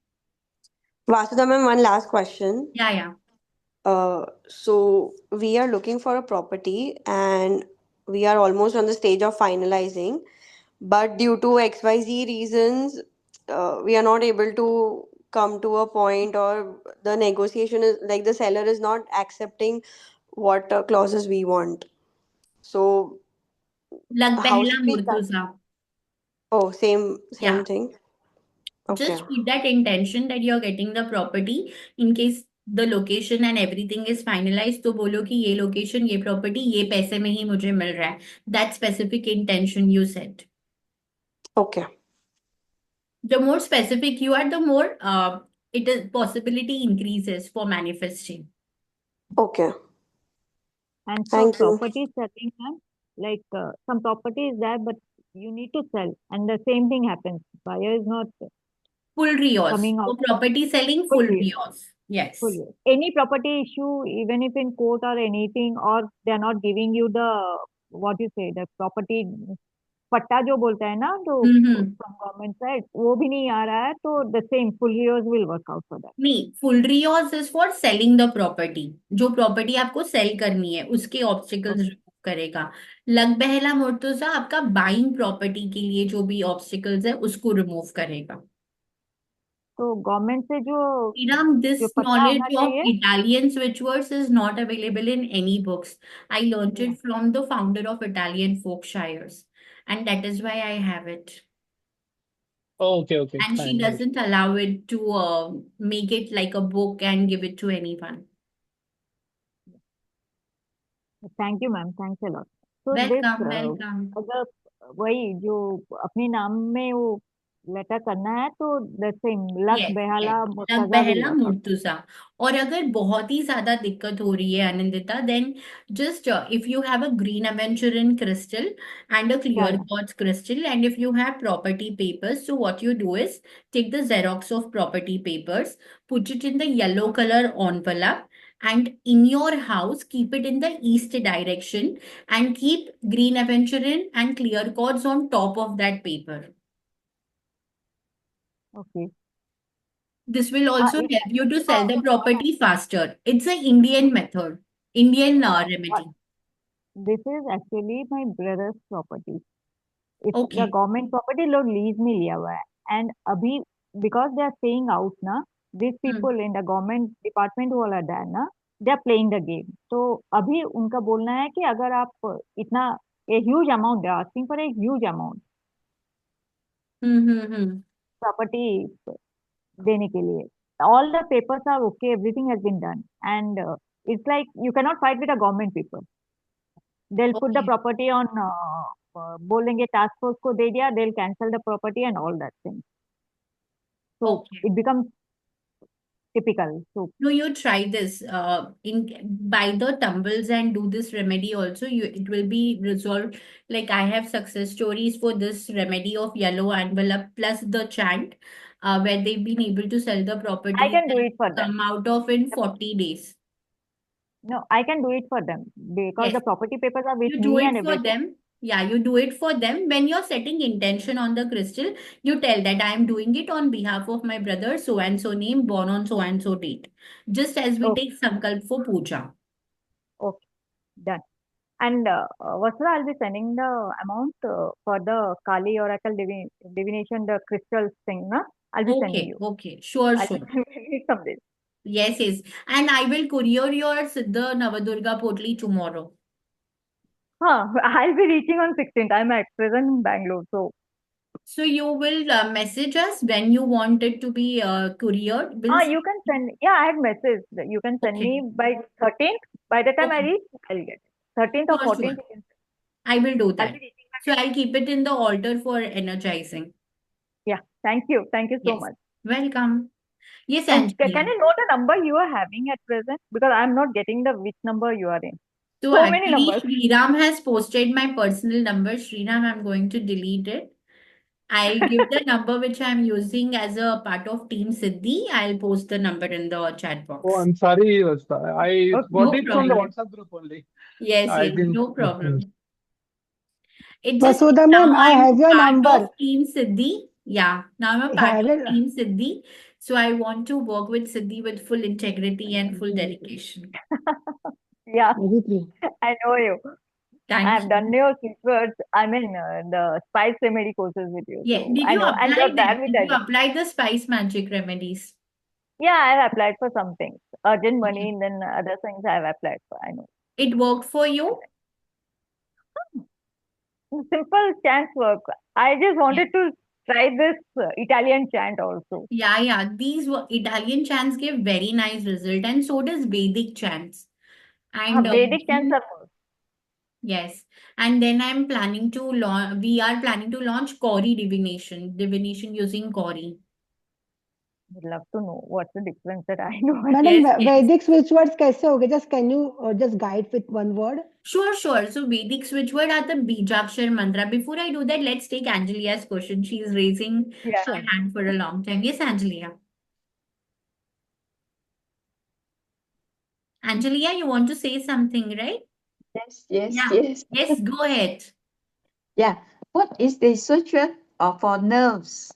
Vasudha ma'am, one last question. Yeah. So we are looking for a property and we are almost on the stage of finalizing, but due to XYZ reasons, we are not able to come to a point, or the negotiation is like the seller is not accepting what clauses we want. So Lag how Behla should we start? Murtuza. Oh, same Yeah. thing. Okay. Just with that intention that you're getting the property, in case the location and everything is finalized, तो बोलो कि ये location, ये property, ये पैसे में ही मुझे मिल रहा है. That specific intention you set. Okay. The more specific you are, the more it is possibility increases for manifesting. Okay. And for Thank you. property selling, ma'am, like some property is there, but you need to sell, and the same thing happens. Buyer is not Full RIOS. coming So out. property selling, Full full RIOS. RIOS. Yes. Full RIOS. Any property issue, even if in court or anything, or they are not giving you the, what you say, the property पट्टा जो बोलता है ना, तो from government side वो भी नहीं आ रहा है, तो the same full RIOS will work out for that. नहीं, full RIOS is for selling the property. जो property आपको sell करनी है उसके obstacles remove करेगा. लग बहला मुर्तुजा आपका buying property के लिए जो भी obstacles है उसको remove करेगा. तो गवर्नमेंट से जो Iram, this जो पट्टा knowledge आना of चाहिए, Italian switchwords is not available in any books. I learned it from the founder of Italian Folkshires, and that is why I have it. Okay, And she fine. doesn't allow it to make it like a book and give it to anyone. Thank you ma'am, thanks a lot. So Welcome, this welcome. अगर वही जो अपने नाम में वो letter करना है, तो the same luck Yes, Behala yes. Murtaza लग will बहला work out. मुर्तुजा. और अगर बहुत ही ज्यादा दिक्कत हो रही है Anandita, then just if you have a green aventurine crystal and a clear Yeah. quartz crystal, and if you have property papers, so what you do is take the Xerox of property papers, put it in the yellow color envelope, and in your house keep it in the east direction, and keep green aventurine and clear quartz on top of that paper. Okay. This will also It, help you to sell the property faster. It's an Indian method, Indian remedy. this is actually my brother's property. It's the Okay. government property लोग lease में लिया हुआ है, and अभी because they are staying out ना, these people in the government department वाला है ना, they are playing the game. तो अभी उनका बोलना है कि अगर आप इतना a huge amount, they are asking for a huge amount property देने के लिए. All the papers are okay, everything has been done, and it's like you cannot fight with the government people. They'll put the Okay. property on बोलेंगे task force को दे दिया, they'll cancel the property and all that thing. So Okay. it becomes typical soup. No, you try this. Buy the tumbles and do this remedy also. It will be resolved. Like I have success stories for this remedy of yellow envelope plus the chant, where they've been able to sell the I properties can do and it for them. come out of in 40 days. No, I can do it for them because Yes, the property papers are with you do me and it for everything. them. Yeah, you do it for them. When you're setting intention on the crystal, you tell that I am doing it on behalf of my brother, so and so name, born on so and so date. Just as we Okay, take Sankalp for puja. okay, done. And Vasudha, I'll be sending the amount for the Kali Oracle divination, the crystals thing, na? I'll be sending Okay, you. okay, sure, I'll sure. need some days. Yes, yes. And I will courier your Siddha Navadurga Potli tomorrow. I'll be reaching on 16th. I'm at present in Bangalore, so So you will message us when you want it to be couriered. you can send. Yeah, I had messaged. You can send Okay, me by 13th. By the time I okay. reach, I'll get it. 13th or Sure, 14th. sure. I will do I'll that. be reaching back. So I'll keep it in the altar for energizing. Yeah, thank you. Thank you so Yes. much. Welcome. Yes, And can Anjali. you know the number you are having at present? Because I'm not getting the which number you are in. So So many actually, numbers. Shriram has posted my personal number. Shriram, I'm going to delete it. I'll give the number which I'm using as a part of Team Siddhi. I'll post the number in the chat Oh, box. I'm sorry, Vasta. I Okay. got No it from the problem. WhatsApp group only. Yes, I yes, didn't. no Okay. problem. It just Vasudha now ma'am, I I'm have your part number. of Team Siddhi. Yeah, now I'm a part I of will. Team Siddhi. So I want to work with Siddhi with full integrity and full dedication. Yeah, Maybe three. I know you. Thank I've done you. your secrets. I mean, the spice remedy courses with you. Yeah, So did I you know. And apply the them? that which Did I you did. apply the spice magic remedies? Yeah, I've applied for some things. Urgent money, Okay. and then other things I've applied for. I know. It worked for you? Simple chants work. I just Yeah. wanted to try this Italian chant also. Yeah. These Italian chants give very nice result, and so does Vedic chants. And Vedic chants are more. yes, and then I'm planning to launch. We are planning to launch Cori divination using Cori. Would love to know what's the difference that I know. Madam, Yes, yes. Vedic switch words कैसे होगे? Just can you just guide with one word? Sure. So Vedic switch word are the Bijakshar mantra. Before I do that, let's take Angelia's question. She is raising Yeah. her hand for a long time. Yes, Angelia. Angelia, you want to say something, right? Yes, yes, Yeah. yes. Yes, go ahead. Yeah. What is the suture for nerves?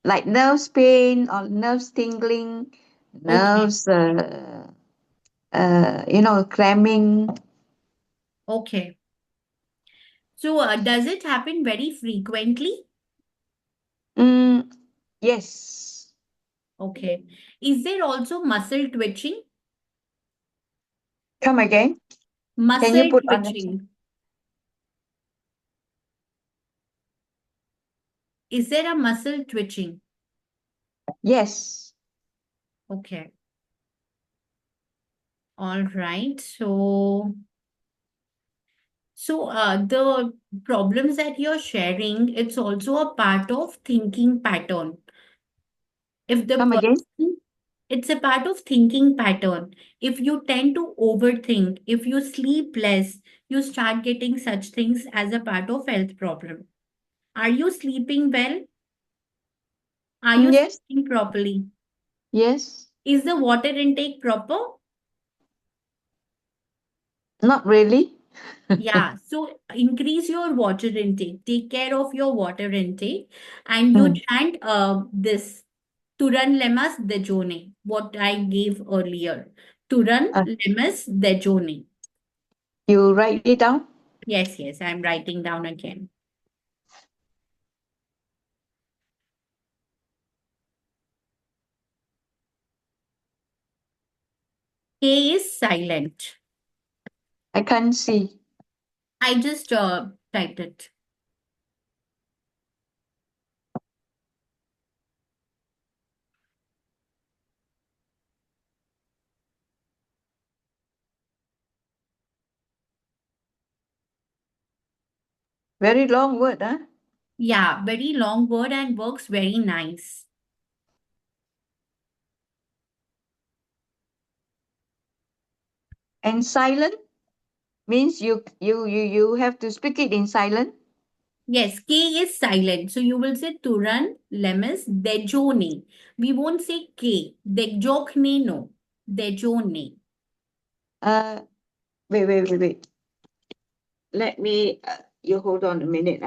Like nerves pain or nerves tingling, Okay. nerves, cramming. Okay. So, does it happen very frequently? Yes. Okay. Is there also muscle twitching? Come again. Can you Muscle put on the twitching. Is there a muscle twitching? Yes. Okay. All right. So, the problems that you're sharing, it's also a part of thinking pattern. If the Come again. person, it's a part of thinking pattern. If you tend to overthink, if you sleep less, you start getting such things as a part of health problem. Are you sleeping well? Are you Yes. sleeping properly? Yes. Is the water intake proper? Not really. Yeah, so increase your water intake. Take care of your water intake, and you chant this Turan lemas dejone, what I gave earlier. Turan lemas dejone. You write it down. Yes, I'm writing down again. K is silent. I can't see. I just typed it. Very long word, huh? Yeah, very long word and works very nice. And silent means you have to speak it in silent. Yes, K is silent. So you will say Turan, Lemis, Dejone. We won't say K. Dejokne, no. Dejone. Wait. Let me, you hold on a minute.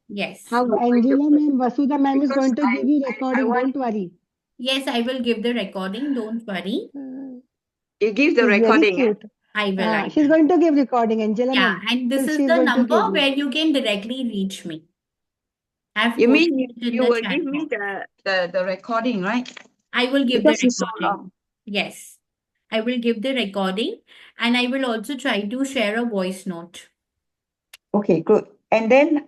Yes. How So am I going to Angela put? ma'am, Vasudha ma'am is Because going to give you I recording. want, Don't worry. Yes, I will give the recording. Don't worry. you give the She's very recording, cute. I will. She's going to give recording, Angela Yeah, ma'am. and this is She's the going to number give you. where you can directly reach me. I've You mean posted it in you the will chat give me box. the recording, right? I will give the Because it's so recording. long. Yes, I will give the recording, and I will also try to share a voice note. Okay, good. And then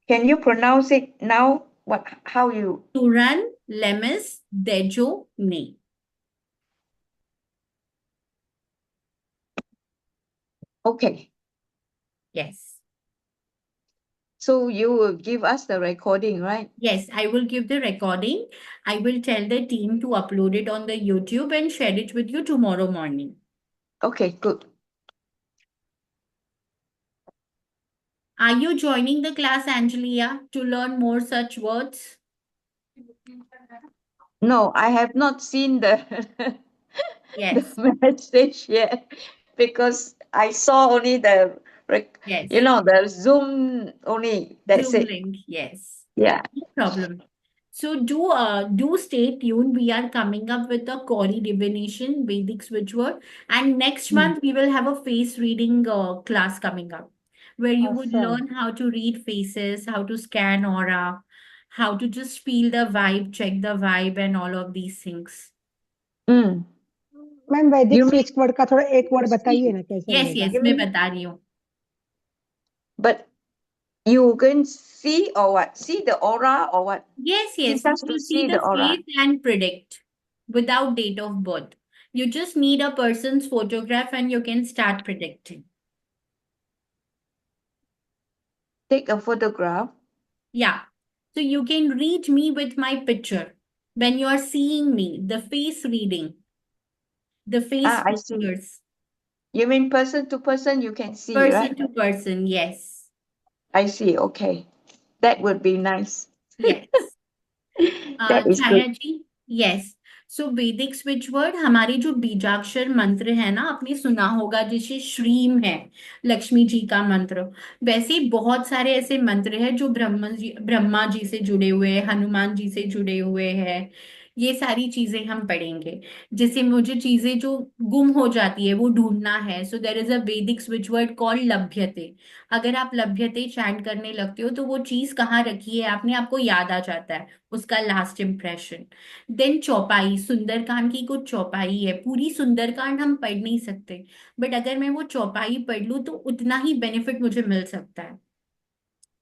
can you pronounce it now? How you? Turan, Lemis, Dejo, Ne. Okay. Yes. So you will give us the recording, right? Yes, I will give the recording. I will tell the team to upload it on the YouTube and share it with you tomorrow morning. Okay, good. Are you joining the class, Angelia, to learn more such words? No, I have not seen the Yes. the message yet because I saw only the Yes. the Zoom only. That's Zoom it. link, yes. Yeah. No problem. So do stay tuned. We are coming up with a Corey divination, Vedic switchword, and next month we will have a face reading class coming up, where you would Awesome. learn how to read faces, how to scan aura, how to just feel the vibe, check the vibe, and all of these things. Ma'am वैदिक You switch word का थोड़ा एक word see, बताइए ना कैसे Yes, रहेगा? yes, you मैं mean, बता रही हूँ. but you can see or what? See the aura or what? Yes, yes, Teach you us to will see see the the aura. face and predict without date of birth. You just need a person's photograph and you can start predicting. Take a photograph. Yeah. So you can read me with my picture. When you are seeing me, the face reading, the face I see. figures, You mean person to person you can see, person right? to person, yes. I see. Okay. That would be nice. Yes. That is Chhaya good. Ji, yes. सो वैदिक switch word हमारे जो बीजाक्षर मंत्र है ना, आपने सुना होगा, जैसे श्रीम है लक्ष्मी जी का मंत्र, वैसे ही बहुत सारे ऐसे मंत्र हैं जो ब्रह्मा जी से जुड़े हुए हैं, हनुमान जी से जुड़े हुए हैं। ये सारी चीजें हम पढ़ेंगे। जैसे मुझे चीजें जो गुम हो जाती है वो ढूंढना है, सो देयर इज अ वैदिक स्विच वर्ड कॉल्ड लभ्यते। अगर आप लभ्यते चैंट करने लगते हो तो वो चीज कहाँ रखी है आपने, आपको याद आ जाता है उसका लास्ट इम्प्रेशन। देन चौपाई, सुंदरकांड की कुछ चौपाई है, पूरी सुंदरकांड हम पढ़ नहीं सकते, बट अगर मैं वो चौपाई पढ़ लूँ तो उतना ही बेनिफिट मुझे मिल सकता है।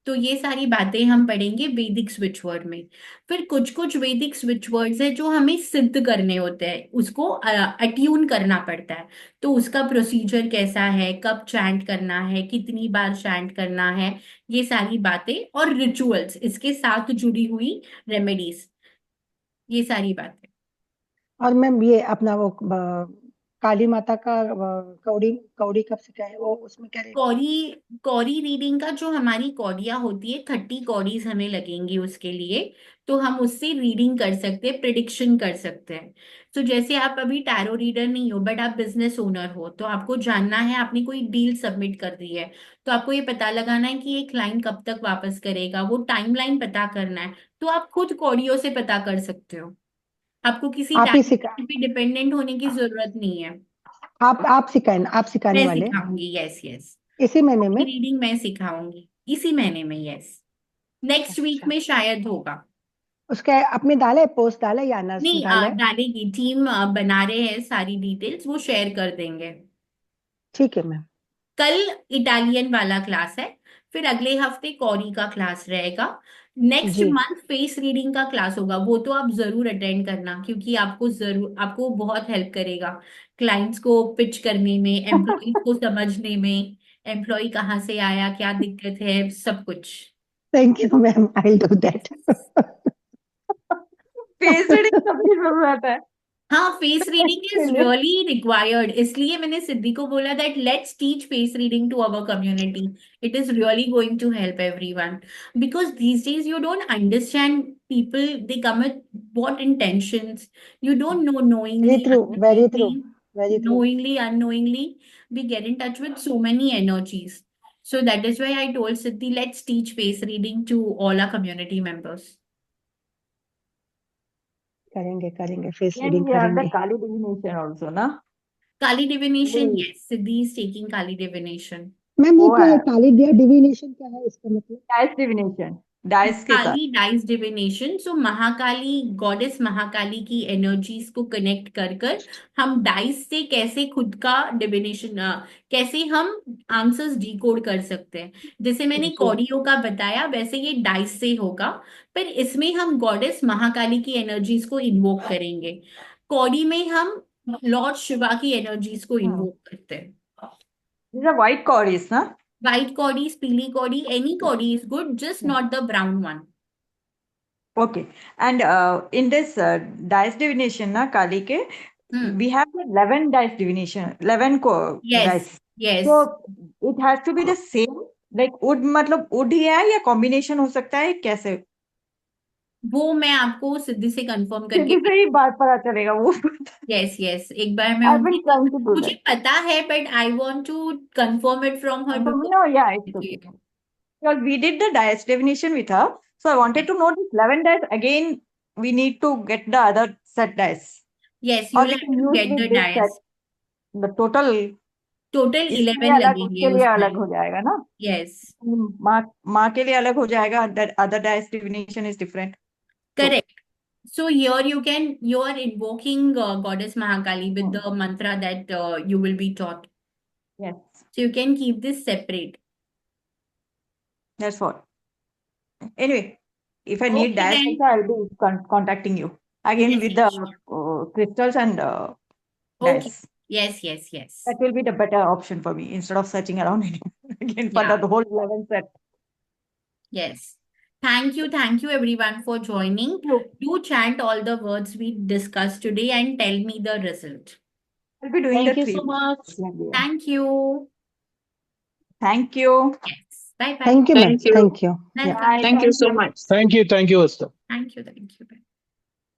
तो ये सारी बातें हम पढ़ेंगे वैदिक स्विच वर्ड में। फिर कुछ कुछ वैदिक स्विच वर्ड्स है जो हमें सिद्ध करने होते हैं, उसको अट्यून करना पड़ता है। तो उसका प्रोसीजर कैसा है, कब चैंट करना है, कितनी बार चैंट करना है, ये सारी बातें और रिचुअल्स इसके साथ जुड़ी हुई रेमेडीज, ये सारी बातें। और मैम ये अपना वो काली माता का कौड़ी कौड़ी कब से क्या है वो, उसमें क्या रहेगा? कौरी रीडिंग का जो हमारी कौड़िया होती है 30 कौड़ीज हमें लगेंगी उसके लिए, तो हम उससे रीडिंग कर सकते हैं, प्रिडिक्शन कर सकते हैं। तो जैसे आप अभी टैरो रीडर नहीं हो बट आप बिजनेस ओनर हो, तो आपको जानना है, आपने कोई डील सबमिट कर दी है, तो आपको ये पता लगाना है कि ये क्लाइंट कब तक वापस करेगा, वो टाइमलाइन पता करना है, तो आप खुद कौड़ियों से पता कर सकते हो। आपको किसी आप ही टाइम पे डिपेंडेंट होने की जरूरत नहीं है। आप सिखाने मैं वाले सिखाऊंगी, यस यस। इसी महीने में? रीडिंग मैं सिखाऊंगी इसी महीने में, यस। नेक्स्ट वीक अच्छा, में शायद होगा। उसके आपने डाला है, पोस्ट डाला है या ना नहीं, डाला है? डालेगी टीम, बना रहे हैं सारी डिटेल्स, वो शेयर कर देंगे। ठीक है मैम। कल इटालियन वाला क्लास है, फिर अगले हफ्ते कौरी का क्लास रहेगा, नेक्स्ट जी मंथ फेस रीडिंग का क्लास होगा, वो तो आप जरूर अटेंड करना क्योंकि आपको बहुत हेल्प करेगा क्लाइंट्स को पिच करने में, एम्प्लॉइज को समझने में, एम्प्लॉय कहाँ से आया, क्या दिक्कत है, सब कुछ। Thank you ma'am, I will do that. Face reading सबकी जरूरत है। हाँ, face reading is really required, इसलिए मैंने सिद्धि को बोला that let's teach face reading to our community. It is really going to help everyone because these days you don't understand people, they come with what intentions. You don't know, knowingly, Very true, very true, unknowingly, very true. knowingly, unknowingly, we get in touch with so many energies. So that is why I told Siddhi, let's teach face reading to all our community members. करेंगे करेंगे face And reading we have the करेंगे. Kali divination also, na? Kali divination, We- yes, Siddhi is taking Kali divination. Ma'am वो एक है काली divination क्या है इसका मतलब? डाइस डिविनेशन, डाइस के साथ. Kali dice divination. So Mahakali, goddess Mahakali की एनर्जीज को कनेक्ट कर कर हम डाइस से कैसे खुद का डिविनेशन, कैसे हम आंसर्स डिकोड कर सकते हैं. जैसे मैंने जी. कौड़ियों का बताया वैसे ये डाइस से होगा, पर इसमें हम गॉडेस महाकाली की एनर्जीज को इन्वोक करेंगे. कौड़ी में हम लॉर्ड शिवा की एनर्जीज को इन्वोक करते हैं. These are white cowries, na? White cowries, पीली कौड़ी, any cowrie is good, just not the brown one. Okay. And in this dice divination, na, Kali ke, we have the 11 dice divination, 11 Yes, dice. yes. So it has to be the same, like wood मतलब wood ही है या combination हो सकता है कैसे? वो मैं आपको सिद्धि से कंफर्म करके, सिद्धि से ही बात पता चलेगा वो. यस यस, एक बार मैं I've been trying to do मुझे that. पता है but I want to confirm it from her. No, yeah, it's okay. Because we did the dice divination with her, so I wanted to know this 11 dice. Again, we need to get the other set dice. Yes, Or you we have can to use get with the this dice. set. The total total इसके 11 लिए अलग, लगेंगे उसके लिए अलग उसमें. हो जाएगा ना. यस, माँ के लिए अलग हो जाएगा. That other dice divination is different. Correct. So here you are invoking goddess Mahakali with the mantra that you will be taught. Yes, So you can keep this separate. that's all. Anyway, if I need Okay dice, then. also I'll be contacting you again Yes, with the yes. crystals and Okay. dice. Yes, yes, yes. That will be the better option for me instead of searching around again for Yeah. the whole 11 set. Yes. Thank you everyone for joining. Do chant all the words we discussed today and tell me the result. I'll be doing Thank the you 3. so much. Thank you. Thank you. Yes. Bye bye. Thank you, ma'am. Thank you. Thank you. Yeah. Welcome. Thank you so much. Thank you, Esther. Thank you. Bye.